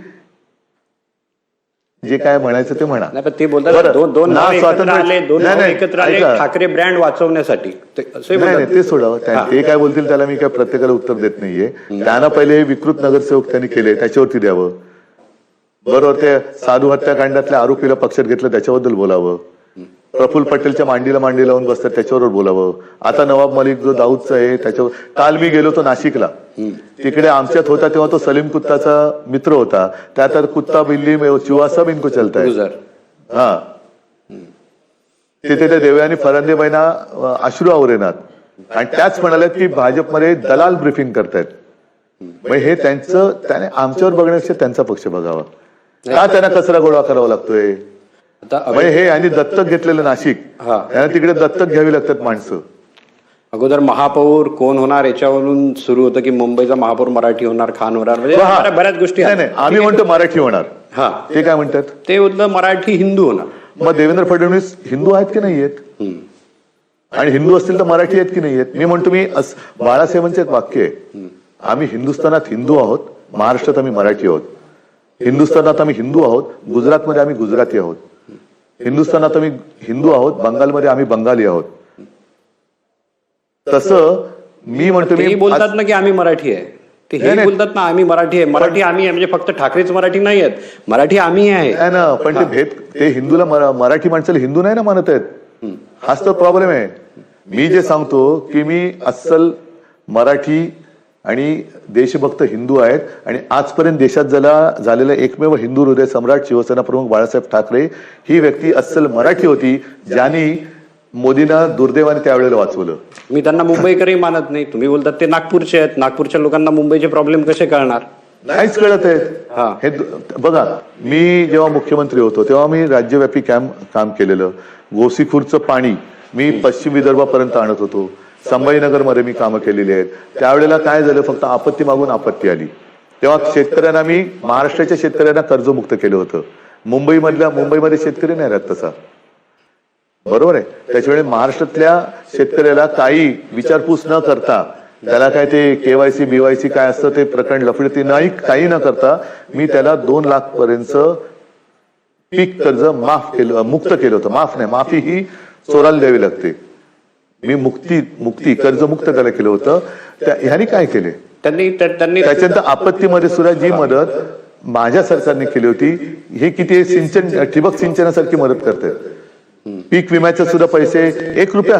जे काय म्हणायचं ते म्हणा. ते बोलतात दोन नाव एकत्र आले ठाकरे ब्रँड वाचवण्यासाठी. नाही, ते सोडावं. ते काय बोलतील त्याला मी काय प्रत्येकाला उत्तर देत नाहीये. त्यांना पहिले विकृत नगरसेवक त्यांनी केले, त्याच्यावरती द्यावं. बरोबर, ते साधू हत्याकांडातल्या आरोपीला पक्षात घेतलं त्याच्याबद्दल बोलावं. प्रफुल्ल पटेलच्या मांडीला मांडी लावून बसतात त्याच्यावर बोलावं. आता नवाब मलिक जो दाऊदचा आहे त्याच्यावर. काल मी गेलो होतो नाशिकला, तिकडे आमच्यात होता तेव्हा तो सलीम कुत्ताचा मित्र होता. त्यात कुत्ता बिल्ली चुहा सब इनको चलता है. हा, तिथे त्या देवयानी फरांदेबाईंना अश्रू आवरेनात आणि त्याच म्हणाल्यात की भाजपमध्ये दलाल ब्रीफिंग करतायत. हे त्यांचं, त्याने आमच्यावर बघण्यापेक्षा त्यांचा पक्ष बघावा. का त्यांना कचरा गोळा करावा लागतोय? म्हणजे हे यांनी दत्तक घेतलेलं नाशिक, त्यांना तिकडे दत्तक घ्यावी लागतात माणसं. अगोदर महापौर कोण होणार याच्यावरून सुरू होतं की मुंबईचा महापौर मराठी होणार, खान होणार, म्हणजे बऱ्याच गोष्टी. नाही, आम्ही म्हणतो मराठी होणार. हा, ते काय म्हणतात? ते होतं मराठी हिंदू होणार. मग देवेंद्र फडणवीस हिंदू आहेत की नाही आहेत? आणि हिंदू असतील तर मराठी आहेत की नाही आहेत? मी म्हणतो, मी बाळासाहेबांचं एक वाक्य आहे, आम्ही हिंदुस्थानात हिंदू आहोत, महाराष्ट्रात आम्ही मराठी आहोत. हिंदुस्थानात आम्ही हिंदू आहोत, गुजरातमध्ये आम्ही गुजराती आहोत. हिंदुस्थानात आम्ही हिंदू आहोत, बंगालमध्ये आम्ही बंगाली आहोत. तसं मी म्हणतो, मी बोलतात ना की आम्ही मराठी आहे, ते हे बोलतात ना आम्ही मराठी आहे. मराठी आम्ही म्हणजे फक्त ठाकरेच मराठी नाही आहेत, मराठी आम्ही आहे ना. पण ते भेद, ते हिंदूला मराठी माणसाला हिंदू नाही ना मानत आहेत. हाच तर प्रॉब्लेम आहे. मी जे सांगतो की मी अस्सल मराठी आणि देशभक्त हिंदू आहेत. आणि आजपर्यंत देशात झालेला एकमेव हिंदू हृदय सम्राट शिवसेना प्रमुख बाळासाहेब ठाकरे ही व्यक्ती अस्सल मराठी होती, ज्यांनी मोदींना दुर्दैवाने त्यावेळेला वाचवलं. मी त्यांना मुंबईकरही मानत नाही. तुम्ही बोलतात ते नागपूरचे आहेत, नागपूरच्या लोकांना मुंबईचे प्रॉब्लेम कसे कळणार? नाहीच कळत आहेत. हे बघा, मी जेव्हा मुख्यमंत्री होतो तेव्हा मी राज्यव्यापी काम केलेलं. गोसीखुर्दचं पाणी मी पश्चिम विदर्भापर्यंत आणत होतो. संभाजीनगरमध्ये मी कामं केलेली आहेत. त्यावेळेला काय झालं, फक्त आपत्ती मागून आपत्ती आली. तेव्हा शेतकऱ्यांना, मी महाराष्ट्राच्या शेतकऱ्यांना कर्जमुक्त केलं होतं. मुंबईमध्ये शेतकरी नाही राहत तसा, बरोबर आहे. त्याच्यामुळे महाराष्ट्रातल्या शेतकऱ्याला काही विचारपूस न करता, त्याला काय ते केवायसी बीवायसी काय असतं ते प्रकरण लफडे नाही, काही न करता मी त्याला 2 लाख पर्यंत पीक कर्ज मुक्त केलं होतं. माफ नाही, माफी ही चोराला द्यावी लागते. मी मुक्ती कर्जमुक्त त्याला केलं होतं. ह्यांनी काय केले, त्यांनी त्याच्यानंतर आपत्तीमध्ये सुद्धा जी मदत माझ्या सरकारने केली होती, हे किती सिंचन, ठिबक सिंचनासारखी मदत करतात. पीक विम्याचे सुद्धा पैसे 1 रुपया,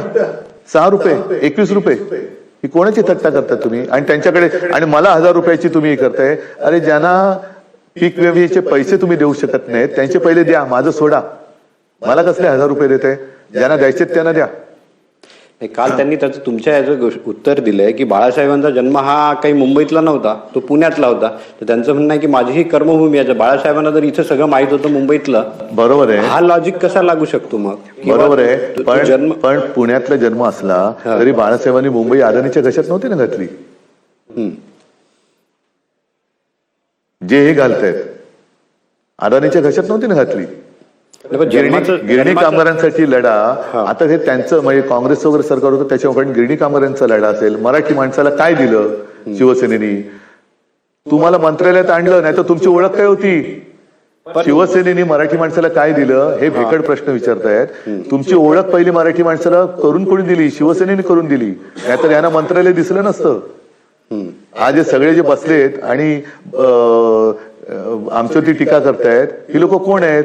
6 रुपये, 21 रुपये, ही कोणाची थट्टा करतात तुम्ही? आणि त्यांच्याकडे, आणि मला 1000 रुपयाची तुम्ही करताय. अरे, ज्यांना पीक विम्याचे पैसे तुम्ही देऊ शकत नाहीत त्यांचे पहिले द्या, माझं सोडा. मला कसले 1000 रुपये देताय? ज्यांना द्यायचे त्यांना द्या. काल त्यांनी त्याचं तुमच्या याचं उत्तर दिलंय की बाळासाहेबांचा जन्म हा काही मुंबईतला नव्हता, तो पुण्यातला होता. तर त्यांचं म्हणणं आहे की माझी ही कर्मभूमी आहे. बाळासाहेबांना जर इथं सगळं माहित होतं मुंबईतलं, बरोबर आहे, हा लॉजिक कसा लागू शकतो मग? बरोबर आहे, पण पुण्यातला जन्म असला तरी बाळासाहेबांनी मुंबई अदानीच्या घशात नव्हती ना घातली. जे हे घालतायत अदानीच्या घशात नव्हती ना घातली. गिरणी कामगारांसाठी लढा, आता हे त्यांचं म्हणजे काँग्रेस वगैरे सरकार होतं त्याच्यामुळे गिरणी कामगारांचा लढा असेल. मराठी माणसाला काय दिलं शिवसेनेनी? तुम्हाला मंत्रालयात आणलं, नाही तर तुमची ओळख काय होती? शिवसेनेने मराठी माणसाला काय दिलं हे भेकड प्रश्न विचारतायत. तुमची ओळख पहिली मराठी माणसाला करून कोणी दिली? शिवसेनेने करून दिली, नाहीतर यांना मंत्रालय दिसलं नसतं. आज हे सगळे जे बसलेत आणि आमच्यावरती टीका करतायत, ही लोक कोण आहेत?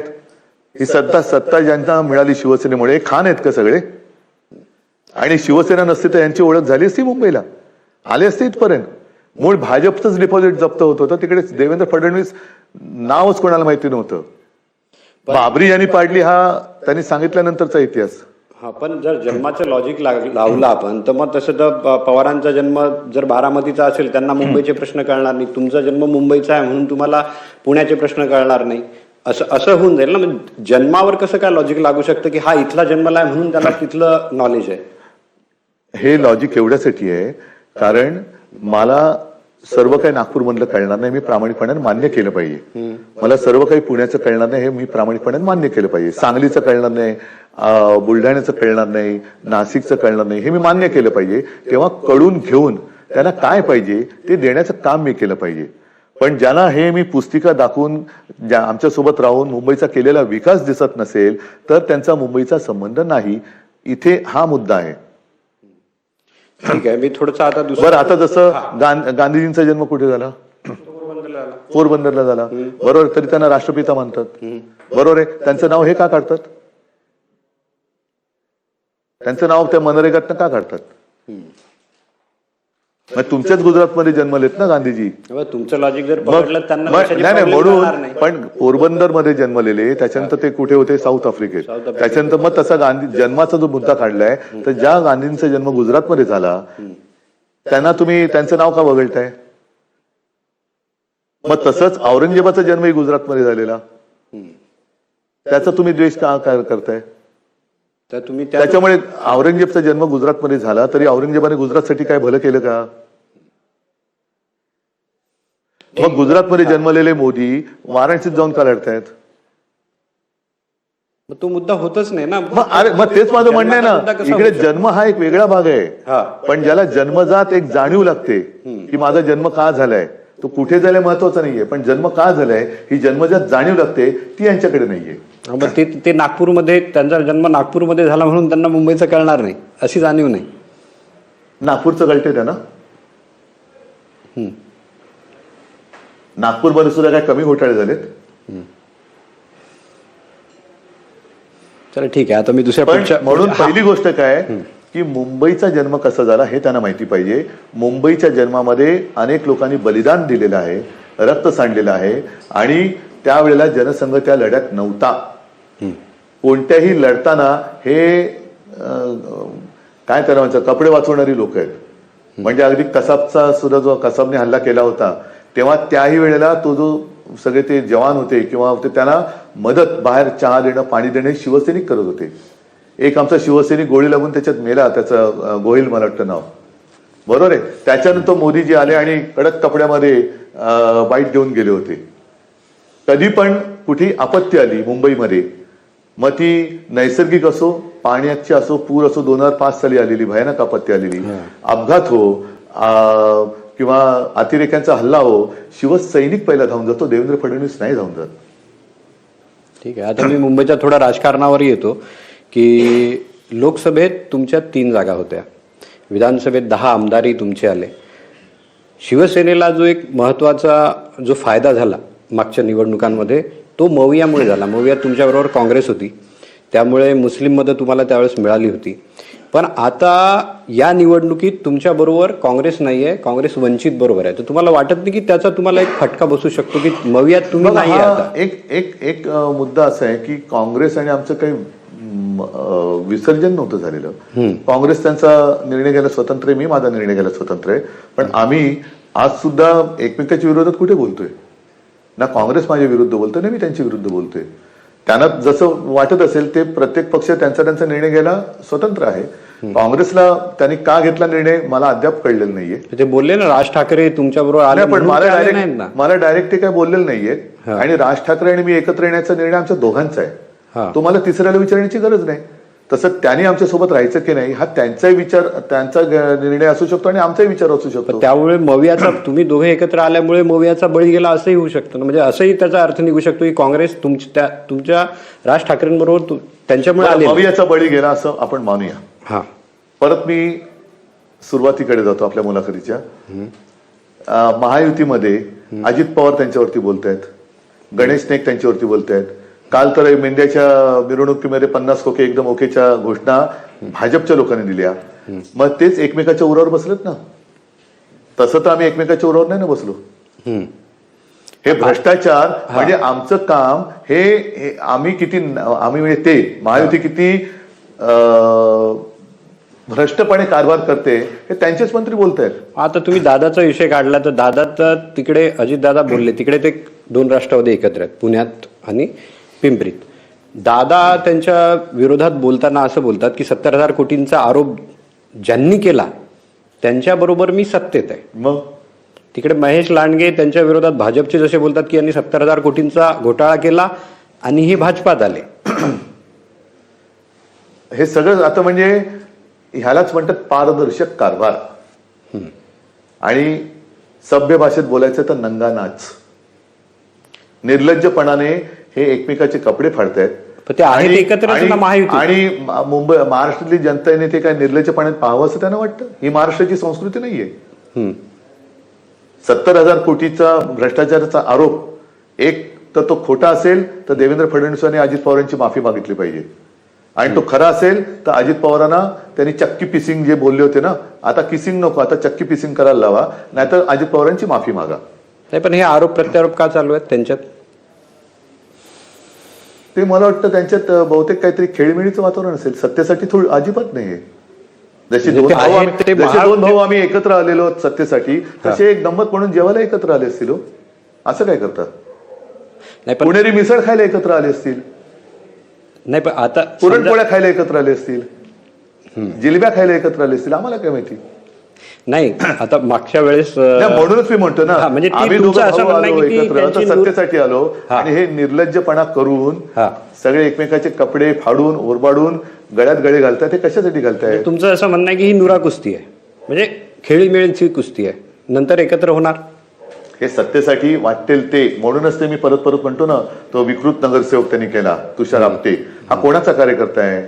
ही सत्ता ज्यांना मिळाली शिवसेनेमुळे, खान आहेत का सगळे? आणि शिवसेना नसते तर यांची ओळख झाली असती, मुंबईला आले असते इथपर्यंत. मूळ भाजपचंच डिपॉझिट जप्त होत होतं, तिकडे देवेंद्र फडणवीस नावच कोणाला माहिती नव्हतं. बाबरी यांनी पाडली हा त्यांनी सांगितल्यानंतरचा इतिहास. हा, पण जर जन्माचं लॉजिक लावलं आपण तर मग तसं तर पवारांचा जन्म जर बारामतीचा असेल, त्यांना मुंबईचे प्रश्न कळणार नाही. तुमचा जन्म मुंबईचा आहे म्हणून तुम्हाला पुण्याचे प्रश्न कळणार नाही, असं होऊन जाईल ना. म्हणजे जन्मावर कसं काय लॉजिक लागू शकतं की हा इथला जन्मला आहे म्हणून त्याला तिथलं नॉलेज आहे? हे लॉजिक एवढ्यासाठी आहे कारण मला सर्व काही नागपूरमधलं कळणार नाही, मी प्रामाणिकपणे मान्य केलं पाहिजे. मला सर्व काही पुण्याचं कळणार नाही, हे मी प्रामाणिकपणे मान्य केलं पाहिजे. सांगलीचं कळणार नाही, बुलढाण्याचं कळणार नाही, नाशिकचं कळणार नाही, हे मी मान्य केलं पाहिजे. तेव्हा कळून घेऊन त्यांना काय पाहिजे ते देण्याचं काम मी केलं पाहिजे. पण ज्यांना हे मी पुस्तिका दाखवून आमच्या सोबत राहून मुंबईचा केलेला विकास दिसत नसेल तर त्यांचा मुंबईचा संबंध नाही. इथे हा मुद्दा आहे. ठीक आहे, मी थोडंसं आता बरं, आता जसं गांधीजींचा जन्म कुठे झाला? पोरबंदरला झाला, बरोबर. तरी त्यांना राष्ट्रपिता म्हणतात, बरोबर आहे. त्यांचं नाव हे का काढतात? त्यांचं नाव त्या मनरेगातनं का काढतात? मग तुमच्याच गुजरातमध्ये जन्मलेत ना गांधीजी. तुमचं लॉजिक जर पकडलं त्यांना नाही म्हणून, पण पोरबंदर मध्ये जन्मलेले, त्याच्यानंतर ते कुठे होते? साऊथ आफ्रिकेत. त्याच्यानंतर मग तसा गांधी जन्माचा जो मुद्दा काढलाय, तर ज्या गांधींचा जन्म गुजरातमध्ये झाला त्यांना तुम्ही त्यांचं नाव का वगळताय? मग तसंच औरंगजेबाचा जन्मही गुजरातमध्ये झालेला, त्याचा तुम्ही द्वेष का करताय? तर तुम्ही त्याच्यामुळे औरंगजेबचा जन्म गुजरातमध्ये झाला तरी औरंगजेबाने गुजरातसाठी काय भलं केलं का? मग गुजरातमध्ये जन्मलेले मोदी वाराणसीत जाऊन का लढतायत? तो मुद्दा होतच नाही ना. मग तेच माझं म्हणणं आहे ना, इकडे जन्म हा एक वेगळा भाग आहे, पण ज्याला जन्मजात एक जाणीव लागते की माझा जन्म का झालाय, तो कुठे झालाय महत्वाचा नाहीये, पण जन्म का झालाय ही जन्मजात जाणीव लागते, ती यांच्याकडे नाहीये. ते नागपूरमध्ये, त्यांचा जन्म नागपूरमध्ये झाला म्हणून त्यांना मुंबईचं कळणार नाही अशी जाणीव नाही. नागपूरचं कळते त्यांना. नागपूरमध्ये सुद्धा काय कमी घोटाळे झालेत? चला ठीक आहे, आता मी दुसऱ्या म्हणून पहिली गोष्ट काय की मुंबईचा जन्म कसा झाला हे त्यांना माहिती पाहिजे. मुंबईच्या जन्मामध्ये अनेक लोकांनी बलिदान दिलेलं आहे, रक्त सांडलेलं आहे आणि त्यावेळेला जनसंघ त्या लढ्यात नव्हता. कोणत्याही लढताना हे काय त्याला म्हणतात, कपडे वाचवणारी लोक आहेत. म्हणजे अगदी कसाबचा सुद्धा जो कसाबने हल्ला केला होता तेव्हा त्याही वेळेला तो जो सगळे ते जवान होते किंवा त्यांना मदत, बाहेर चहा देणं, पाणी देणं शिवसैनिक करत होते. एक आमचा शिवसैनिक गोळी लागून त्याच्यात मेला, त्याचं गोहिल मला वाटतं नाव, बरोबर आहे. त्याच्यानंतर मोदीजी आले आणि कडक कपड्यामध्ये बाईट देऊन गेले होते. कधी पण कुठे आपत्ती आली मुंबईमध्ये, मग ती नैसर्गिक असो, पाण्याची असो, पूर असो, 2005 साली आलेली भयानक आपत्ती आलेली, अपघात हो किंवा अतिरेक्यांचा हल्ला हो, शिवसैनिक पहिला धावून जातो, देवेंद्र फडणवीस नाही धावून जात. ठीक आहे, आता मी मुंबईच्या थोड्या राजकारणावर येतो की लोकसभेत तुमच्या 3 जागा होत्या, विधानसभेत 10 आमदारही तुमचे आले. शिवसेनेला जो एक महत्वाचा जो फायदा झाला मागच्या निवडणुकांमध्ये तो मवियामुळे झाला. मवियात तुमच्याबरोबर काँग्रेस होती, त्यामुळे मुस्लिम मतं तुम्हाला त्यावेळेस मिळाली होती. पण आता या निवडणुकीत तुमच्याबरोबर काँग्रेस नाही आहे, काँग्रेस वंचित बरोबर आहे. तर तुम्हाला वाटत नाही की त्याचा तुम्हाला एक फटका बसू शकतो की मवियात तुम्ही नाही? आता एक मुद्दा असा आहे की काँग्रेस आणि आमचं काही विसर्जन नव्हतं झालेलं. काँग्रेस त्यांचा निर्णय घ्यायला स्वतंत्र आहे, मी माझा निर्णय घ्यायला स्वतंत्र आहे. पण आम्ही आज सुद्धा एकमेकाच्या विरोधात कुठे बोलतोय? ना काँग्रेस माझ्या विरुद्ध बोलतोय, ना मी त्यांच्या विरुद्ध बोलतोय. त्यांना जसं वाटत असेल ते प्रत्येक पक्ष त्यांचा निर्णय घ्यायला स्वतंत्र आहे. काँग्रेसला त्यांनी का घेतला निर्णय मला अद्याप कळलेलं नाहीये. ते बोलले ना राज ठाकरे तुमच्या बरोबर आले, पण मला डायरेक्ट ते काय बोललेलं नाहीये. आणि राज ठाकरे आणि मी एकत्र येण्याचा निर्णय आमच्या दोघांचा आहे, तो मला तिसऱ्याला विचारण्याची गरज नाही. तसं त्यांनी आमच्यासोबत राहायचं की नाही हा त्यांचाही विचार, त्यांचा निर्णय असू शकतो आणि आमचाही विचार असू शकतो. त्यामुळे मवियाचा तुम्ही दोघे एकत्र आल्यामुळे मवियाचा बळी गेला असंही होऊ शकतं ना. म्हणजे असंही त्याचा अर्थ निघू शकतो की काँग्रेस तुमच्या राज ठाकरेंबरोबर त्यांच्यामुळे आले. मवियाचा बळी गेला असं आपण मानूया. हा, परत मी सुरुवातीकडे जातो आपल्या मुलाखतीच्या. महायुतीमध्ये अजित पवार त्यांच्यावरती बोलतायत, गणेश नाईक त्यांच्यावरती बोलतायत. काल तर मेंढ्याच्या मिरवणुकीमध्ये 50 खोके एकदम ओकेच्या घोषणा भाजपच्या लोकांनी दिल्या. मग तेच एकमेकाच्या उरावर बसलेत ना. तसं तर आम्ही एकमेकाच्या उरावर नाही ना बसलो. हे भ्रष्टाचार म्हणजे आमचं काम हे आम्ही म्हणजे ते महायुती किती भ्रष्टपणे कारभार करते हे त्यांचेच मंत्री बोलतायत. आता तुम्ही दादाचा विषय काढला तर दादा तर तिकडे अजितदादा बोलले, तिकडे ते 2 राष्ट्रवादी एकत्र आहेत, पुण्यात आणि पिंपरीत. दादा त्यांच्या विरोधात बोलताना असं बोलतात की 70,000 कोटींचा आरोप ज्यांनी केला त्यांच्याबरोबर मी सत्तेत आहे. मग तिकडे महेश लांडगे त्यांच्या विरोधात भाजपचे जसे बोलतात की यांनी 70,000 कोटींचा घोटाळा केला आणि हे भाजपात आले. हे सगळं आता म्हणजे ह्यालाच म्हणतात पारदर्शक कारभार. आणि सभ्य भाषेत बोलायचं तर नंगा नाच. निर्लज्जपणाने हे एकमेकाचे कपडे फाडतायत. ते आहेत एकत्रच ना महायुती. आणि महाराष्ट्रातली जनतेने ते काय निर्लज्जपणाने पाहावं असं त्यांना वाटतं. ही महाराष्ट्राची संस्कृती नाहीये. 70,000 कोटीचा भ्रष्टाचाराचा आरोप एक तर तो खोटा असेल तर देवेंद्र फडणवीसांनी अजित पवारांची माफी मागितली पाहिजे. आणि तो खरा असेल तर अजित पवारांना त्यांनी चक्की पिसिंग जे बोलले होते ना, आता किसिंग नको, आता चक्की पिसिंग करायला लावा, नाहीतर अजित पवारांची माफी मागा. नाही, पण हे आरोप प्रत्यारोप का चालू आहेत त्यांच्यात? ते मला वाटतं त्यांच्यात बहुतेक काहीतरी खेळीमेळीचं वातावरण असेल. सत्तेसाठी थोडी अजिबात नाहीये. जसे दोन भाऊ आम्ही एकत्र आलेलो सत्तेसाठी, तसे एक गंमत म्हणून जेवायला एकत्र आले असतील. असं काय करतात? नाही, पण पुणेरी मिसळ खायला एकत्र आले असतील. नाही, पण आता पुरणपोळ्या खायला एकत्र आले असतील, जिलेब्या खायला एकत्र आले असतील, आम्हाला काय माहिती. नाही, आता मागच्या वेळेस म्हणूनच मी म्हणतो ना, म्हणजे आम्ही दोघं भाऊ आलो एकत्र तर सत्तेसाठी आलो आणि हे निर्लज्जपणा करून सगळे एकमेकाचे कपडे फाडून ओरबाडून गळ्यात गळे घालतात. हे कशासाठी घालताय? तुमचं असं म्हणणं आहे की ही नुरा कुस्ती आहे, म्हणजे खेळीमेळीची कुस्ती आहे, नंतर एकत्र होणार. हे सत्तेसाठी वाटेल ते. म्हणूनच ते मी परत परत म्हणतो ना, तो विकृत नगरसेवक त्यांनी केला तुषार आपटे, हा कोणाचा कार्यकर्ता आहे?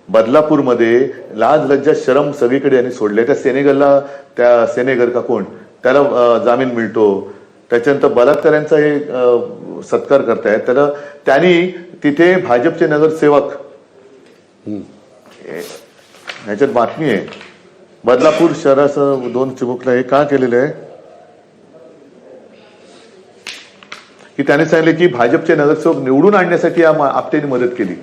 बदलापूरमध्ये लाज लज्जा शरम सगळीकडे यांनी सोडले. त्या सेनेगलला, त्या सेनेगर का कोण, त्याला जामीन मिळतो. त्याच्यानंतर बलात्काऱ्यांचा हे सत्कार करतायत त्याला. त्यांनी तिथे भाजपचे नगरसेवक, ह्याच्यात बातमी आहे, बदलापूर शहरासह 2 चिमुकला हे का केलेलं आहे की त्याने सांगितले की भाजपचे नगरसेवक निवडून आणण्यासाठी आपटेने मदत केली.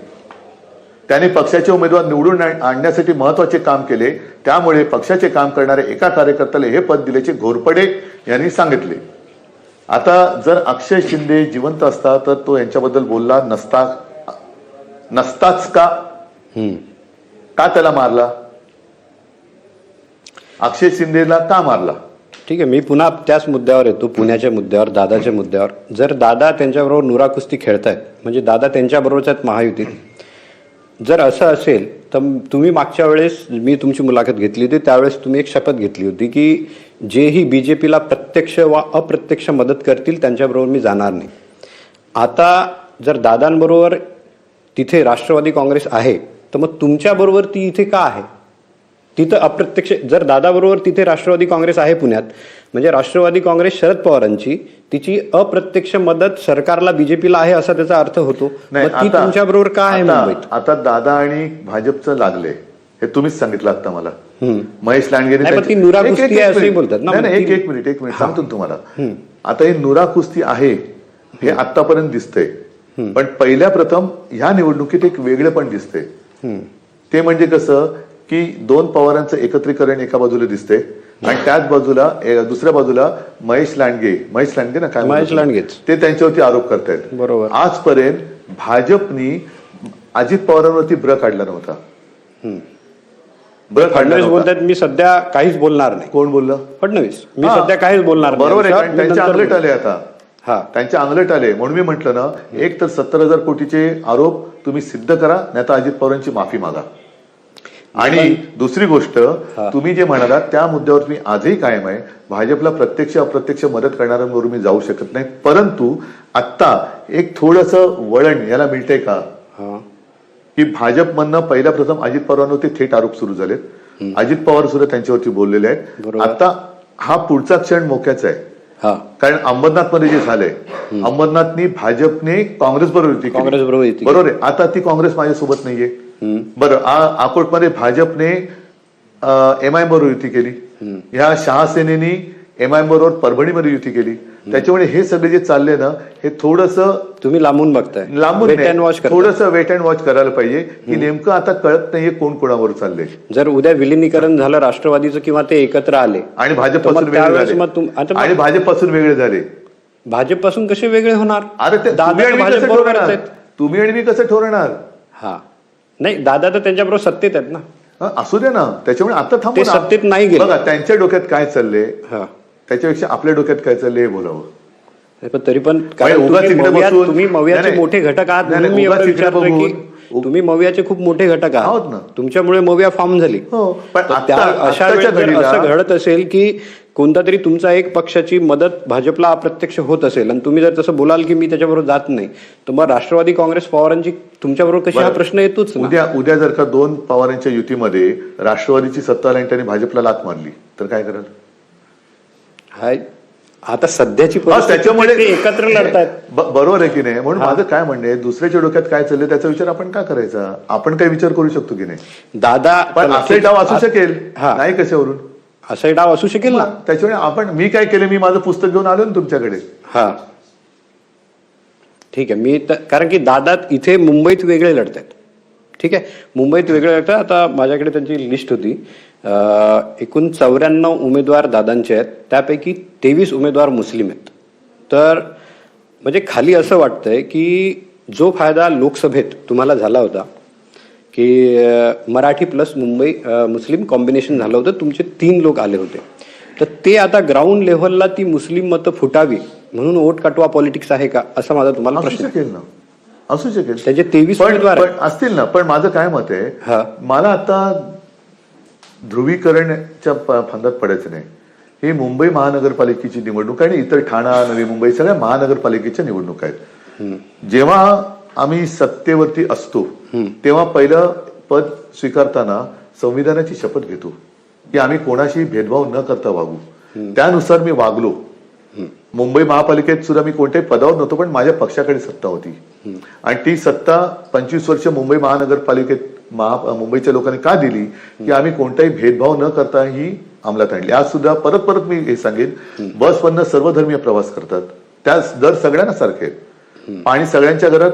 त्यांनी पक्षाचे उमेदवार निवडून आणण्यासाठी महत्वाचे काम केले. त्यामुळे पक्षाचे काम करणाऱ्या एका कार्यकर्त्याला हे पद दिल्याचे घोरपडे यांनी सांगितले. आता जर अक्षय शिंदे जिवंत असता तर तो यांच्याबद्दल बोलला नसताच का? का त्याला मारला? अक्षय शिंदेला का मारला? ठीक आहे, मी पुन्हा त्याच मुद्द्यावर येतो, पुण्याच्या मुद्द्यावर, दादाच्या मुद्द्यावर. जर दादा त्यांच्याबरोबर नुरा कुस्ती खेळतायत, म्हणजे दादा त्यांच्याबरोबरच आहेत महायुतीत, जर असं असेल तर तुम्ही मागच्या वेळेस मी तुमची मुलाखत घेतली होती, त्यावेळेस तुम्ही एक शपथ घेतली होती की जेही बीजेपीला प्रत्यक्ष वा अप्रत्यक्ष मदत करतील त्यांच्याबरोबर मी जाणार नाही. आता जर दादांबरोबर तिथे राष्ट्रवादी काँग्रेस आहे तर मग तुमच्याबरोबर ती इथे का आहे? तिथं अप्रत्यक्ष, जर दादाबरोबर तिथे राष्ट्रवादी काँग्रेस आहे पुण्यात, म्हणजे राष्ट्रवादी काँग्रेस शरद पवारांची, तिची अप्रत्यक्ष मदत सरकारला बीजेपीला आहे असा त्याचा अर्थ होतो. ती तुमच्या बरोबर का आहे मुंबईत? आता दादा आणि भाजपचं लागले हे तुम्हीच सांगितलं आता मला. महेश लांडगेने ती नुरा कुस्ती आहे असंही बोलतात ना. एक मिनिट सांगतो तुम्हाला. आता ही नुरा कुस्ती आहे हे आतापर्यंत दिसतंय, पण पहिल्या प्रथम ह्या निवडणुकीत एक वेगळं पण दिसतंय. ते म्हणजे कसं की 2 पवारांचं एकत्रीकरण एका बाजूला दिसतंय आणि त्याच बाजूला दुसऱ्या बाजूला महेश लांडगे ना, काय महेश लांडगेच ते त्यांच्यावरती आरोप करतायत. बरोबर. आजपर्यंत भाजपनी अजित पवारांवरती ब्र काढला नव्हता. फडणवीस बोलतात मी सध्या काहीच बोलणार नाही. कोण बोललं? फडणवीस. मी सध्या काहीच बोलणार नाही. बरोबर आहे, त्यांचे आंगलेट आले आता. हा. त्यांच्या अंगलट आले. म्हणून मी म्हटलं ना, एक तर 70,000 कोटीचे आरोप तुम्ही सिद्ध करा, नाही तर अजित पवारांची माफी मागा. आणि दुसरी गोष्ट, तुम्ही जे म्हणालात त्या मुद्द्यावर मी आजही कायम आहे. भाजपला प्रत्यक्ष अप्रत्यक्ष मदत करणाऱ्यांवर मी जाऊ शकत नाही, परंतु आता एक थोडंसं वळण याला मिळतंय का, की भाजपमधनं पहिल्या प्रथम अजित पवारांवरती थेट आरोप सुरू झालेत. अजित पवार सुद्धा त्यांच्यावरती बोललेले आहेत. आता हा पुढचा क्षण मोक्याचा आहे. कारण अंबरनाथ मध्ये जे झालंय, अंबरनाथनी भाजपने काँग्रेस बरोबर युती केली, बरोबर आहे. आता ती काँग्रेस माझ्यासोबत नाहीये. बरं, अकोटमध्ये भाजपने MIM बरोबर युती केली. ह्या शहासेनेनी MIM बरोबर परभणीमध्ये युती केली. त्याच्यामुळे हे सगळे जे चालले ना, हे थोडंसं तुम्ही लांबून बघताय, लांबून थोडंसं वेट अँड वॉच करायला पाहिजे, की नेमकं आता कळत नाहीये कोण कोणावर चाललंय. जर उद्या विलिनीकरण झालं राष्ट्रवादीचं किंवा ते एकत्र आले आणि भाजपपासून वेगळे झाले, आणि भाजपपासून वेगळे झाले, भाजपपासून कसे वेगळे होणार? अरे ते तुम्ही आणि मी कसं ठरवणार? हा, नाही, दादा तर त्यांच्याबरोबर सत्तेत आहेत ना. असू दे ना, त्याच्यामुळे आता थांबू. सत्तेत नाही गेले. बघा त्यांच्या डोक्यात काय चाललंय, त्याच्यापेक्षा आपल्या डोक्यात काय चाललंय हे बोलावं. पण तरी पण तुम्ही मवियाचे मोठे घटक आहात, म्हणून मी एवढं विचारतोय की तुम्ही मवियाचे खूप मोठे घटक आहात ना, तुमच्यामुळे मविया फॉर्म झाली. अशा वेळेस जर असं घडत असेल की कोणता तरी तुमचा एक पक्षाची मदत भाजपला अप्रत्यक्ष होत असेल, आणि तुम्ही जर तसं बोलाल की मी त्याच्याबरोबर जात नाही, तर मग राष्ट्रवादी काँग्रेस पवारांची तुमच्याबरोबर कशी, हा प्रश्न येतोच. उद्या जर का दोन पवारांच्या युतीमध्ये राष्ट्रवादीची सत्ता आली आणि त्यांनी भाजपला लाथ मारली तर काय कराल? हाय, आता सध्याची त्याच्यामुळे एकत्र लढतायत, बरोबर आहे की नाही? म्हणून माझं काय म्हणणं आहे, दुसऱ्याच्या डोक्यात काय चाललंय त्याचा विचार आपण का करायचा? आपण काय विचार करू शकतो की नाही? दादा, पण असे डाव असू शकेल, नाही कशावरून असे डाव असू शकेल ना. त्याच्यामुळे मी काय केलं, मी माझं पुस्तक घेऊन आलो ना तुमच्याकडे. हा, ठीक आहे. मी कारण की दादा इथे मुंबईत वेगळे लढतात, ठीक आहे, मुंबईत वेगळे लढतात. आता माझ्याकडे त्यांची लिस्ट होती, एकूण 94 उमेदवार दादांचे आहेत, त्यापैकी 23 उमेदवार मुस्लिम आहेत. तर म्हणजे खाली असं वाटतंय की जो फायदा लोकसभेत तुम्हाला झाला होता की मराठी प्लस मुंबई मुस्लिम कॉम्बिनेशन झालं होतं, तुमचे 3 लोक आले होते, तर ते आता ग्राउंड लेव्हलला ती मुस्लिम मतं फुटावी म्हणून वोट काटवा पॉलिटिक्स आहे का, असा माझा तुम्हाला प्रश्न आहे. असू शकेल, त्याचे 23 उमेदवार असतील ना. पण माझं काय मत आहे, मला आता ध्रुवीकरणच्या फंदात पडायचं नाही. ही मुंबई महानगरपालिकेची निवडणूक आहे आणि इतर ठाणा, नवी मुंबई सगळ्या महानगरपालिकेच्या निवडणूक आहेत. जेव्हा आम्ही सत्तेवरती असतो तेव्हा पहिलं पद स्वीकारताना संविधानाची शपथ घेतो की आम्ही कोणाशी भेदभाव न करता वागू. त्यानुसार मी वागलो. मुंबई महापालिकेत सुद्धा मी कोणत्याही पदावर नव्हतो, पण माझ्या पक्षाकडे सत्ता होती, आणि ती सत्ता 25 वर्ष मुंबई महानगरपालिकेत मुंबईच्या लोकांनी का दिली, की आम्ही कोणताही भेदभाव न करता ही अंमलात आणली. आज सुद्धा परत परत मी हे सांगेन, बसवरनं सर्वधर्मीय प्रवास करतात, त्या दर सगळ्यांना सारखे, पाणी सगळ्यांच्या घरात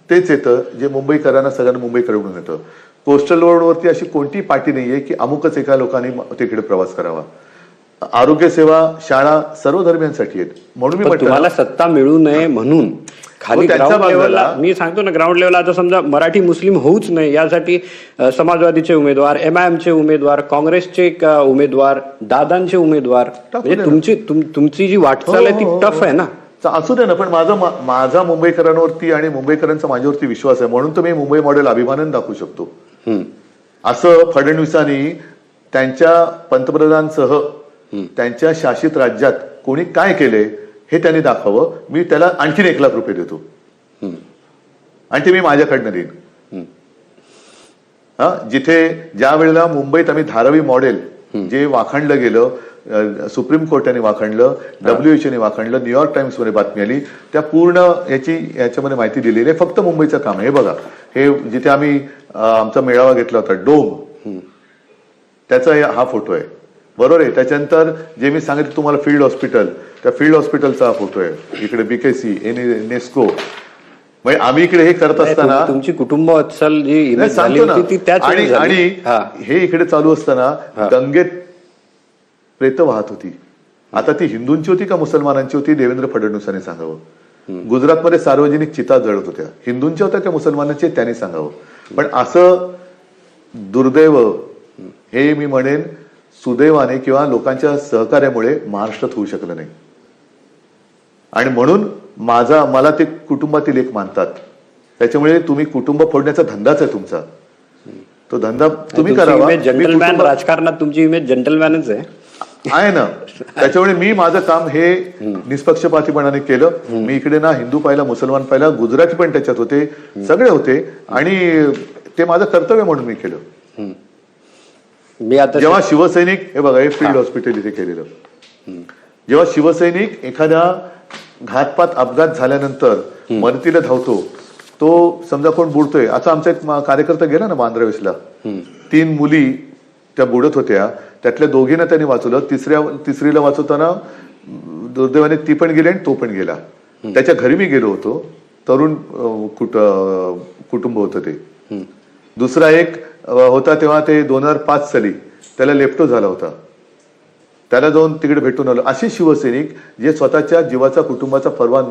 तेच येतं जे मुंबईकरांना सगळ्यांना मुंबईकडून येतं. कोस्टल रोडवरती अशी कोणती पार्टी नाहीये की अमुकच एका लोकांनी तिकडे प्रवास करावा. आरोग्य सेवा, शाळा सर्व धर्मियांसाठी आहेत. म्हणून मी तुम्हाला सत्ता मिळू नये म्हणून खाली ग्राउंड लेवलला मी सांगतो ना, ग्राउंड लेवलला आता समजा मराठी मुस्लिम होऊच नाही यासाठी समाजवादीचे उमेदवार, MIMचे उमेदवार, काँग्रेसचे उमेदवार, दादांचे उमेदवार, म्हणजे तुमची जी वाटचाल आहे ती टफ आहे ना. असू दे ना, पण माझा मुंबईकरांवरती आणि मुंबईकरांचा माझ्यावरती विश्वास आहे, म्हणून तर मी मुंबई मॉडेल अभिमानाने दाखवू शकतो. असं फडणवीसांनी त्यांच्या पंतप्रधानांसह त्यांच्या शासित राज्यात कोणी काय केले हे त्यांनी दाखवावं. मी त्याला आणखीन 1 लाख रुपये देतो, आणि ते मी माझ्याकडनं देईन. जिथे ज्या वेळेला मुंबईत आम्ही धारावी मॉडेल जे वाखाणलं गेलं, सुप्रीम कोर्टाने वाखाणलं, WHO वाखाणलं, न्यूयॉर्क टाइम्स मध्ये बातमी आली, त्या पूर्ण याच्यामध्ये माहिती दिलेली आहे. फक्त मुंबईचं काम आहे. हे बघा, हे जिथे आम्ही आमचा मेळावा घेतला होता डोम, त्याचा हा फोटो आहे, बरोबर आहे. त्याच्यानंतर जे मी सांगितलं तुम्हाला फील्ड हॉस्पिटल, त्या फील्ड हॉस्पिटलचा हा फोटो आहे. इकडे BKC, नेस्को, म्हणजे आम्ही इकडे हे करत असताना तुमची कुटुंब वत्सल जी इमेज झाली होती ती आणि हे इकडे चालू असताना गंगेत प्रेत वाहत होती. आता ती हिंदूंची होती का मुसलमानांची होती, देवेंद्र फडणवीसांनी सांगावं. गुजरातमध्ये सार्वजनिक चिता जळत होत्या, हिंदूंच्या होत्या का मुसलमानांच्या त्यांनी सांगावं. पण असं दुर्दैव हे मी म्हणेन सुदैवाने किंवा लोकांच्या सहकार्यामुळे महाराष्ट्रात होऊ शकलं नाही. आणि म्हणून मला ते कुटुंबातील एक मानतात. त्याच्यामुळे तुम्ही कुटुंब फोडण्याचा धंदाच आहे तुमचा. तो धंदा तुम्ही करावा. जंटलमॅन, राजकारणात तुमची इमेज जंटलमॅनच आहे ना. त्याच्यामुळे मी माझं काम हे निष्पक्षपातीपणाने केलं. मी इकडे ना हिंदू पाहिला, मुसलमान पाहिला, गुजराती पण त्याच्यात होते, सगळे होते, आणि ते माझं कर्तव्य म्हणून मी केलं. मी आता जेव्हा शिवसैनिक, हे बघा, हे फील्ड हॉस्पिटल इथे केलेलं, जेव्हा शिवसैनिक एखाद्या घातपात अपघात झाल्यानंतर मदतीला धावतो, तो समजा कोण बुडतोय, असा आमचा एक कार्यकर्ता गेला ना बांद्रावेसला, 3 मुली त्या बुडत होत्या, त्यातल्या 2घींना त्यांनी वाचवलं, तिसरीला वाचवताना दुर्दैवाने ती पण गेली आणि तो पण गेला. त्याच्या घरी मी गेलो होतो. तरुण कुटुंब होतं ते. दुसरा एक होता तेव्हा ते 2005 साली त्याला लेप्टो झाला होता, त्याला जाऊन तिकडे भेटून आलो. असे शिवसैनिक जे स्वतःच्या जीवाचा, कुटुंबाचा पर्वा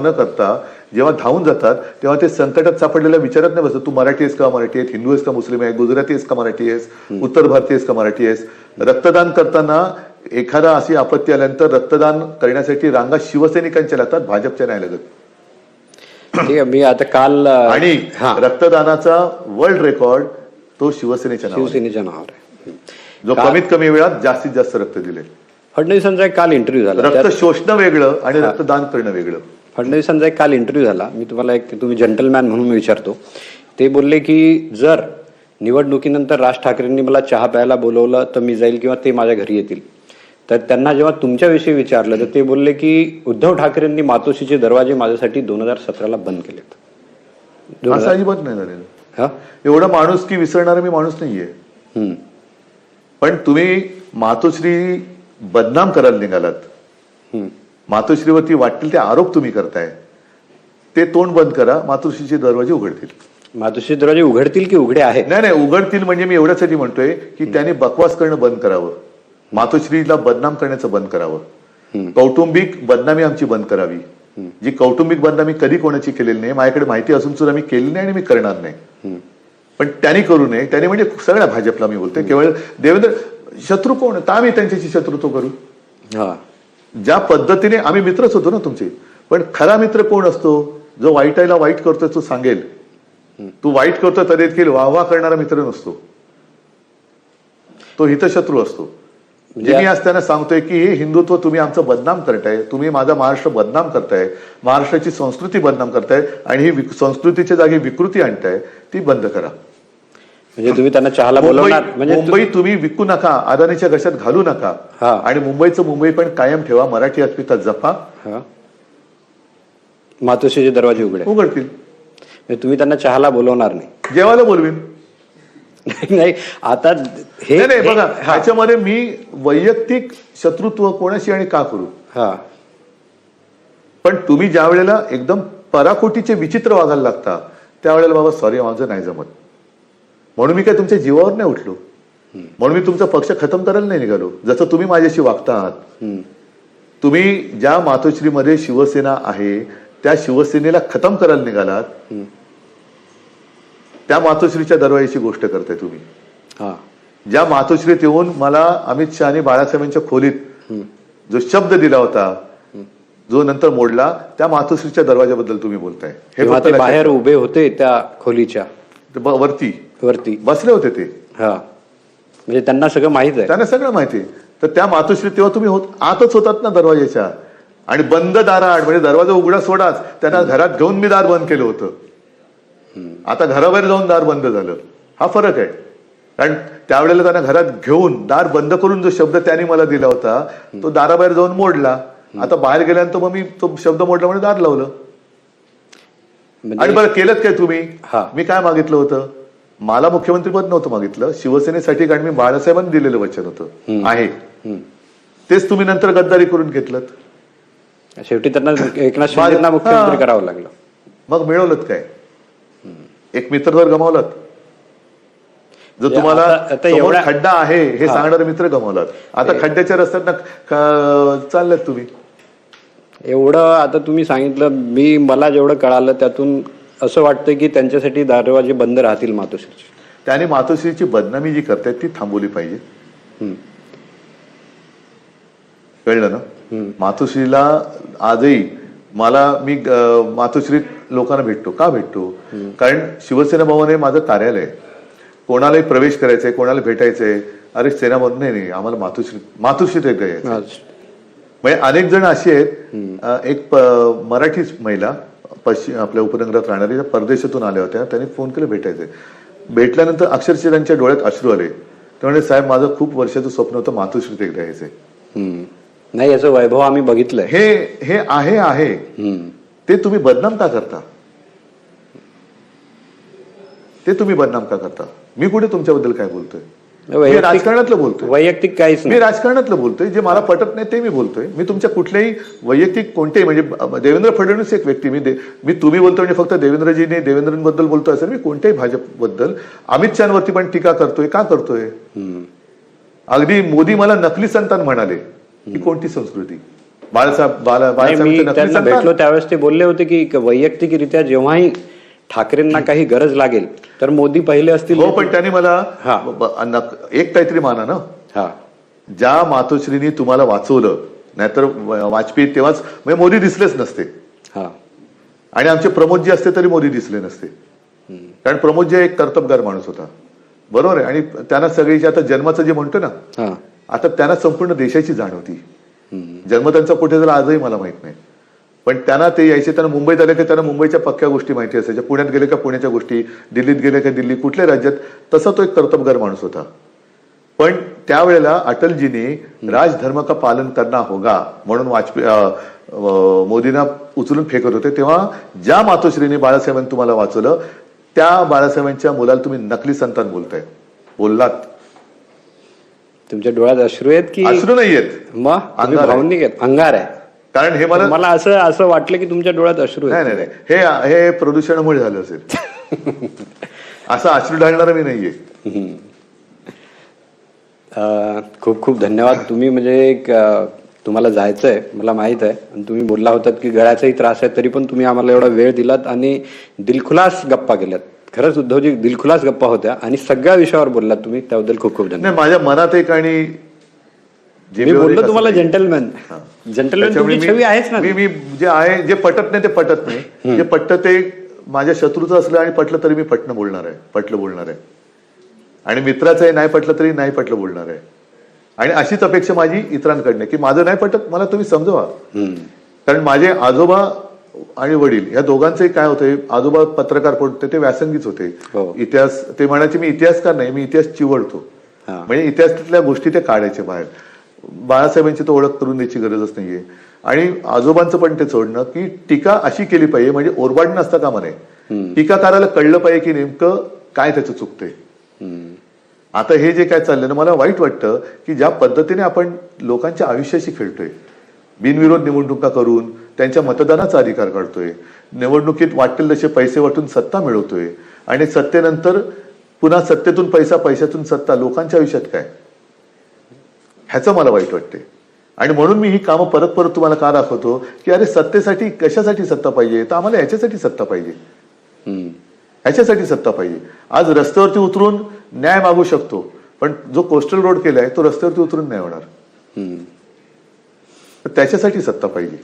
न करता जेव्हा धावून जातात, तेव्हा ते संकटात सापडलेल्या विचारात नाही बसत, तू मराठी आहेस का, मराठी आहेस, हिंदू आहेस का, मुस्लिम आहे, गुजराती आहेस का, मराठी आहेस, उत्तर भारतीय आहेस का, मराठी आहेस. रक्तदान करताना एखादा अशी आपत्ती आल्यानंतर रक्तदान करण्यासाठी रांगा शिवसैनिकांच्या लागतात, भाजपच्या नाही लागत. ठीक आहे. मी आता काल आणि रक्तदानाचा वर्ल्ड रेकॉर्ड तो शिवसेनेच्या नावावर आहे, जो कमीत कमी वेळात जास्तीत जास्त रक्त दिले. फडणवीसांचा एक काल इंटरव्ह्यू झाला. रक्त शोषणं वेगळं आणि रक्तदान करणं वेगळं. फडणवीसांचा एक काल इंटरव्ह्यू झाला. मी तुम्हाला तुम्ही जंटलमॅन म्हणून विचारतो. ते बोलले की जर निवडणुकीनंतर राज ठाकरेंनी मला चहा प्यायला बोलवलं तर मी जाईल किंवा ते माझ्या घरी येतील. तर त्यांना जेव्हा तुमच्याविषयी विचारलं तर ते बोलले की उद्धव ठाकरेंनी मातोश्रीचे दरवाजे माझ्यासाठी 2017ला बंद केलेत. असं अजिबात नाही झालेलं. एवढा माणूस की विसरणारा मी माणूस नाहीये. पण तुम्ही मातोश्री बदनाम करायला निघालात. मातोश्रीवरती वाटतील ते आरोप तुम्ही करताय, ते तोंड बंद करा. मातोश्रीचे दरवाजे उघडतील. मातोश्री दरवाजे उघडतील की उघडे आहेत? नाही, उघडतील म्हणजे मी एवढ्यासाठी म्हणतोय की त्यांनी बकवास करणं बंद करावं, मातोश्रीला बदनाम करण्याचं बंद करावं, कौटुंबिक बदनामी आमची बंद करावी. जी कौटुंबिक बदनामी कधी कोणाची केलेली नाही, माझ्याकडे माहिती असून सुद्धा मी केली नाही आणि मी करणार नाही. पण त्यांनी करू नये. त्यांनी म्हणजे सगळ्या भाजपला मी बोलतोय, केवळ देवेंद्र शत्रू कोण तर आम्ही त्यांच्याशी शत्रुत्व करू. ज्या पद्धतीने आम्ही मित्रच होतो ना तुमचे, पण खरा मित्र कोण असतो? जो वाईटायला वाईट करतोय तो सांगेल, तू वाईट करतो तरी देखील वाह करणारा मित्र नसतो, तो हितशत्रू असतो. जे मी आज त्यांना सांगतोय की हे हिंदुत्व तुम्ही आमचं बदनाम करताय, तुम्ही माझा महाराष्ट्र बदनाम करताय, महाराष्ट्राची संस्कृती बदनाम करताय आणि ही संस्कृतीच्या जागी विकृती आणताय, ती बंद करा. म्हणजे तुम्ही त्यांना चहाला बोलवणार? म्हणजे मुंबई तुम्ही विकू नका, अदानीच्या घशात घालू नका, आणि मुंबईचं मुंबई पण कायम ठेवा. मराठी अस्मिता जपा. मातोश्रीचे दरवाजे उघडतील. तुम्ही त्यांना चहाला बोलवणार नाही? जेवायला बोलवीन. नाही, आता हे नाही बघा, ह्याच्यामध्ये मी वैयक्तिक शत्रुत्व कोणाशी आणि का करू? पण तुम्ही ज्या वेळेला एकदम पराकोटीचे विचित्र वागायला लागता, त्यावेळेला बाबा सॉरी, माझं नाही जमत. म्हणून मी काय तुमच्या जीवावर नाही उठलो, म्हणून मी तुमचा पक्ष खतम करायला नाही निघालो. जसं तुम्ही माझ्याशी वागता आहात, तुम्ही ज्या मातोश्रीमध्ये शिवसेना आहे त्या शिवसेनेला खतम करायला निघालात, त्या मातोश्रीच्या दरवाजाची गोष्ट करताय तुम्ही. ज्या मातोश्रीत येऊन मला अमित शहा आणि बाळासाहेबांच्या खोलीत जो शब्द दिला होता, जो नंतर मोडला, त्या मातोश्रीच्या दरवाजाबद्दल तुम्ही बोलताय. हे बाहेर उभे होते त्या खोलीच्या वरती बसले होते ते. म्हणजे त्यांना सगळं माहित आहे. त्यांना सगळं माहिती. तर त्या मातोश्री तेव्हा तुम्ही आतच होतात ना दरवाजाच्या, आणि बंद दाराआड, म्हणजे दरवाजा उघडा सोडाच, त्यांना घरात घेऊन मी दार बंद केलं होतं. आता घराबाहेर जाऊन दार बंद झालं. हा फरक आहे. कारण त्यावेळेला त्यांना घरात घेऊन दार बंद करून जो शब्द त्यांनी मला दिला होता, तो दाराबाहेर जाऊन मोडला. आता बाहेर गेल्यानंतर मग मी तो शब्द मोडला म्हणजे दार लावलं. आणि बरं केलं काय तुम्ही? मी काय मागितलं होतं? मला मुख्यमंत्रीपद नव्हतं मागितलं, शिवसेनेसाठी, कारण मी बाळासाहेबांनी दिलेलं वचन होतं आहे, तेच तुम्ही नंतर गद्दारी करून घेतलं. शेवटी त्यांना एकनाथ शिंदेंना मुख्यमंत्री करावं लागलं. मग मिळवलं काय? एक मित्र जर गमावलात, जर तुम्हाला समोर खड्डा आहे हे सांगणारे मित्र गमावलात, आता खड्ड्याच्या रस्त्यात चाललात तुम्ही. एवढं आता तुम्ही सांगितलं, मला जेवढं कळालं त्यातून असं वाटतं की त्यांच्यासाठी दरवाजे बंद राहतील मातोश्रीचे. त्याने मातोश्रीची बदनामी जी करतायत ती थांबवली पाहिजे. कळलं ना? मातोश्रीला आजही मी मातोश्रीत लोकांना भेटतो. का भेटतो? कारण शिवसेना भवन हे माझं कार्यालय आहे. कोणालाही प्रवेश करायचंय, कोणाला भेटायचंय, अरे सेना भवन नाही, आम्हाला मातोश्रीत एकदा यायचं. म्हणजे अनेक जण अशी आहेत. एक मराठी महिला पश्चिम आपल्या उपनगरात राहणारी, त्या परदेशातून आल्या होत्या. त्यांनी फोन केलं भेटायचंय. भेटल्यानंतर अक्षरशः त्यांच्या डोळ्यात अश्रू आले. त्यामुळे साहेब माझं खूप वर्षाचं स्वप्न होतं मातोश्रीत एकदा यायचंय. नाही, याचं वैभव आम्ही बघितलंय. हे आहे ते तुम्ही बदनाम का करता? मी कुठे तुमच्याबद्दल काय बोलतोय? मी राजकारणातलं बोलतोय. वैयक्तिक काहीच नाही. मी राजकारणातलं बोलतोय. जे मला पटत नाही ते मी बोलतोय. मी तुमच्या कुठल्याही वैयक्तिक कोणतेही, म्हणजे देवेंद्र फडणवीस एक व्यक्ती, मी तुम्ही बोलतोय म्हणजे फक्त देवेंद्रजीने देवेंद्रांबद्दल बोलतोय असं. मी कोणत्याही भाजपबद्दल, अमित शहावरती पण टीका करतोय. का करतोय? अगदी मोदी मला नकली संतान म्हणाले. ही कोणती संस्कृती? मी त्यांना भेटलो त्यावेळेस ते बोलले होते की वैयक्तिकरित्या जेव्हाही ठाकरेंना काही गरज लागेल तर मोदी पहिले असतील. हो, पण त्यांनी मला एक काहीतरी माना ना, ज्या मातोश्रीनी तुम्हाला वाचवलं, नाहीतर वाजपेयी तेव्हाच म्हणजे मोदी दिसलेच नसते. आणि आमचे प्रमोदजी असते तरी मोदी दिसले नसते. कारण प्रमोदजी एक कर्तबगार माणूस होता. बरोबर आहे. आणि त्यांना सगळी आता जन्माचं जे म्हणतो ना, आता त्यांना संपूर्ण देशाची जाण होती. जन्म त्यांचा कुठे झाला आजही मला माहित नाही. पण त्यांना ते यायचे. त्यांना मुंबईत आले की त्यांना मुंबईच्या पक्क्या गोष्टी माहिती असायच्या. पुण्यात गेले का पुण्याच्या गोष्टी, दिल्लीत गेले का दिल्ली, कुठल्या राज्यात. तसा तो एक कर्तबगार माणूस होता. पण त्यावेळेला अटलजीने राजधर्म का पालन करना होगा म्हणून मोदींना उचलून फेकत होते. तेव्हा ज्या मातोश्रीने बाळासाहेबांनी तुम्हाला वाचवलं, त्या बाळासाहेबांच्या मुलाला तुम्ही नकली संतान बोललात. तुमच्या डोळ्यात अश्रू आहेत की? अश्रू नाही येत, मग भावनिक आहेत, अंगार आहे. कारण हे मला असं वाटलं की तुमच्या डोळ्यात अश्रू आहेत. नाही, हे प्रदूषणामुळे झालं असेल. असं अश्रू ढाळणारा मी नाहीये. खूप खूप धन्यवाद. तुम्ही म्हणजे तुम्हाला जायचंय मला माहित आहे, आणि तुम्ही बोलला होतात की गळ्याचाही त्रास आहे, तरी पण तुम्ही आम्हाला एवढा वेळ दिलात आणि दिलखुलास गप्पा केल्यात. खरंच उद्धवजी दिलखुलास गप्पा होत्या आणि सगळ्या विषयावर बोललात तुम्ही, त्याबद्दल खूप खूप धन्यवाद. माझ्या मनात एक, आणि मी बोललो तुम्हाला जेंटलमॅन तुमची छवी आहेच ना. मी जे आहे, जे पटत नाही ते पटत नाही. जे पटतं ते माझ्या शत्रूचं असलं आणि पटलं तरी मी पटलं बोलणार आहे. आणि मित्राचंही नाही पटलं तरी नाही पटलं बोलणार आहे. आणि अशीच अपेक्षा माझी इतरांकडनं, की माझं नाही पटत मला तुम्ही समजवा. कारण माझे आजोबा आणि वडील या दोघांचंही काय होते, आजोबा पत्रकार होते, ते व्यासंगीच होते. इतिहास, ते म्हणायचे मी इतिहासकार नाही, मी इतिहास चिवडतो. म्हणजे इतिहासातल्या गोष्टी ते काढायचे बाहेर. बाळासाहेबांची तो ओळख करून द्यायची गरजच नाहीये. आणि आजोबांचं पण ते सोडणं, की टीका अशी केली पाहिजे, म्हणजे ओरबाडणं असतं का म्हणे, टीकाकाराला कळलं पाहिजे की नेमकं काय त्याचं चुकतंय. आता हे जे काय चाललंय ना, मला वाईट वाटतं की ज्या पद्धतीने आपण लोकांच्या आयुष्याशी खेळतोय, बिनविरोध निवडणुका करून त्यांच्या मतदानाचा अधिकार काढतोय, निवडणुकीत वाटेल तसे पैसे वाटून सत्ता मिळवतोय, आणि सत्तेनंतर पुन्हा सत्तेतून पैसा, पैशातून सत्ता, लोकांच्या आयुष्यात काय, ह्याचं मला वाईट वाटते. आणि म्हणून मी ही कामं परत परत तुम्हाला का दाखवतो, की अरे सत्तेसाठी कशासाठी सत्ता पाहिजे, तर आम्हाला ह्याच्यासाठी सत्ता पाहिजे, ह्याच्यासाठी सत्ता पाहिजे. आज रस्त्यावरती उतरून न्याय मागू शकतो, पण जो कोस्टल रोड केलाय तो रस्त्यावरती उतरून नाही होणार. त्याच्यासाठी सत्ता पाहिजे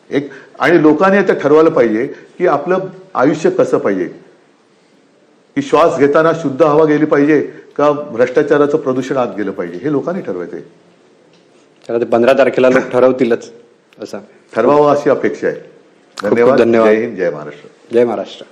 एक. आणि लोकांनी आता ठरवलं पाहिजे की आपलं आयुष्य कसं पाहिजे, की श्वास घेताना शुद्ध हवा गेली पाहिजे का भ्रष्टाचाराचं प्रदूषण आत गेलं पाहिजे, हे लोकांनी ठरवायचंय. 15 तारखेला लोक ठरवतीलच, असं ठरवावं अशी अपेक्षा आहे. धन्यवाद. जय हिंद, जय महाराष्ट्र. जय महाराष्ट्र.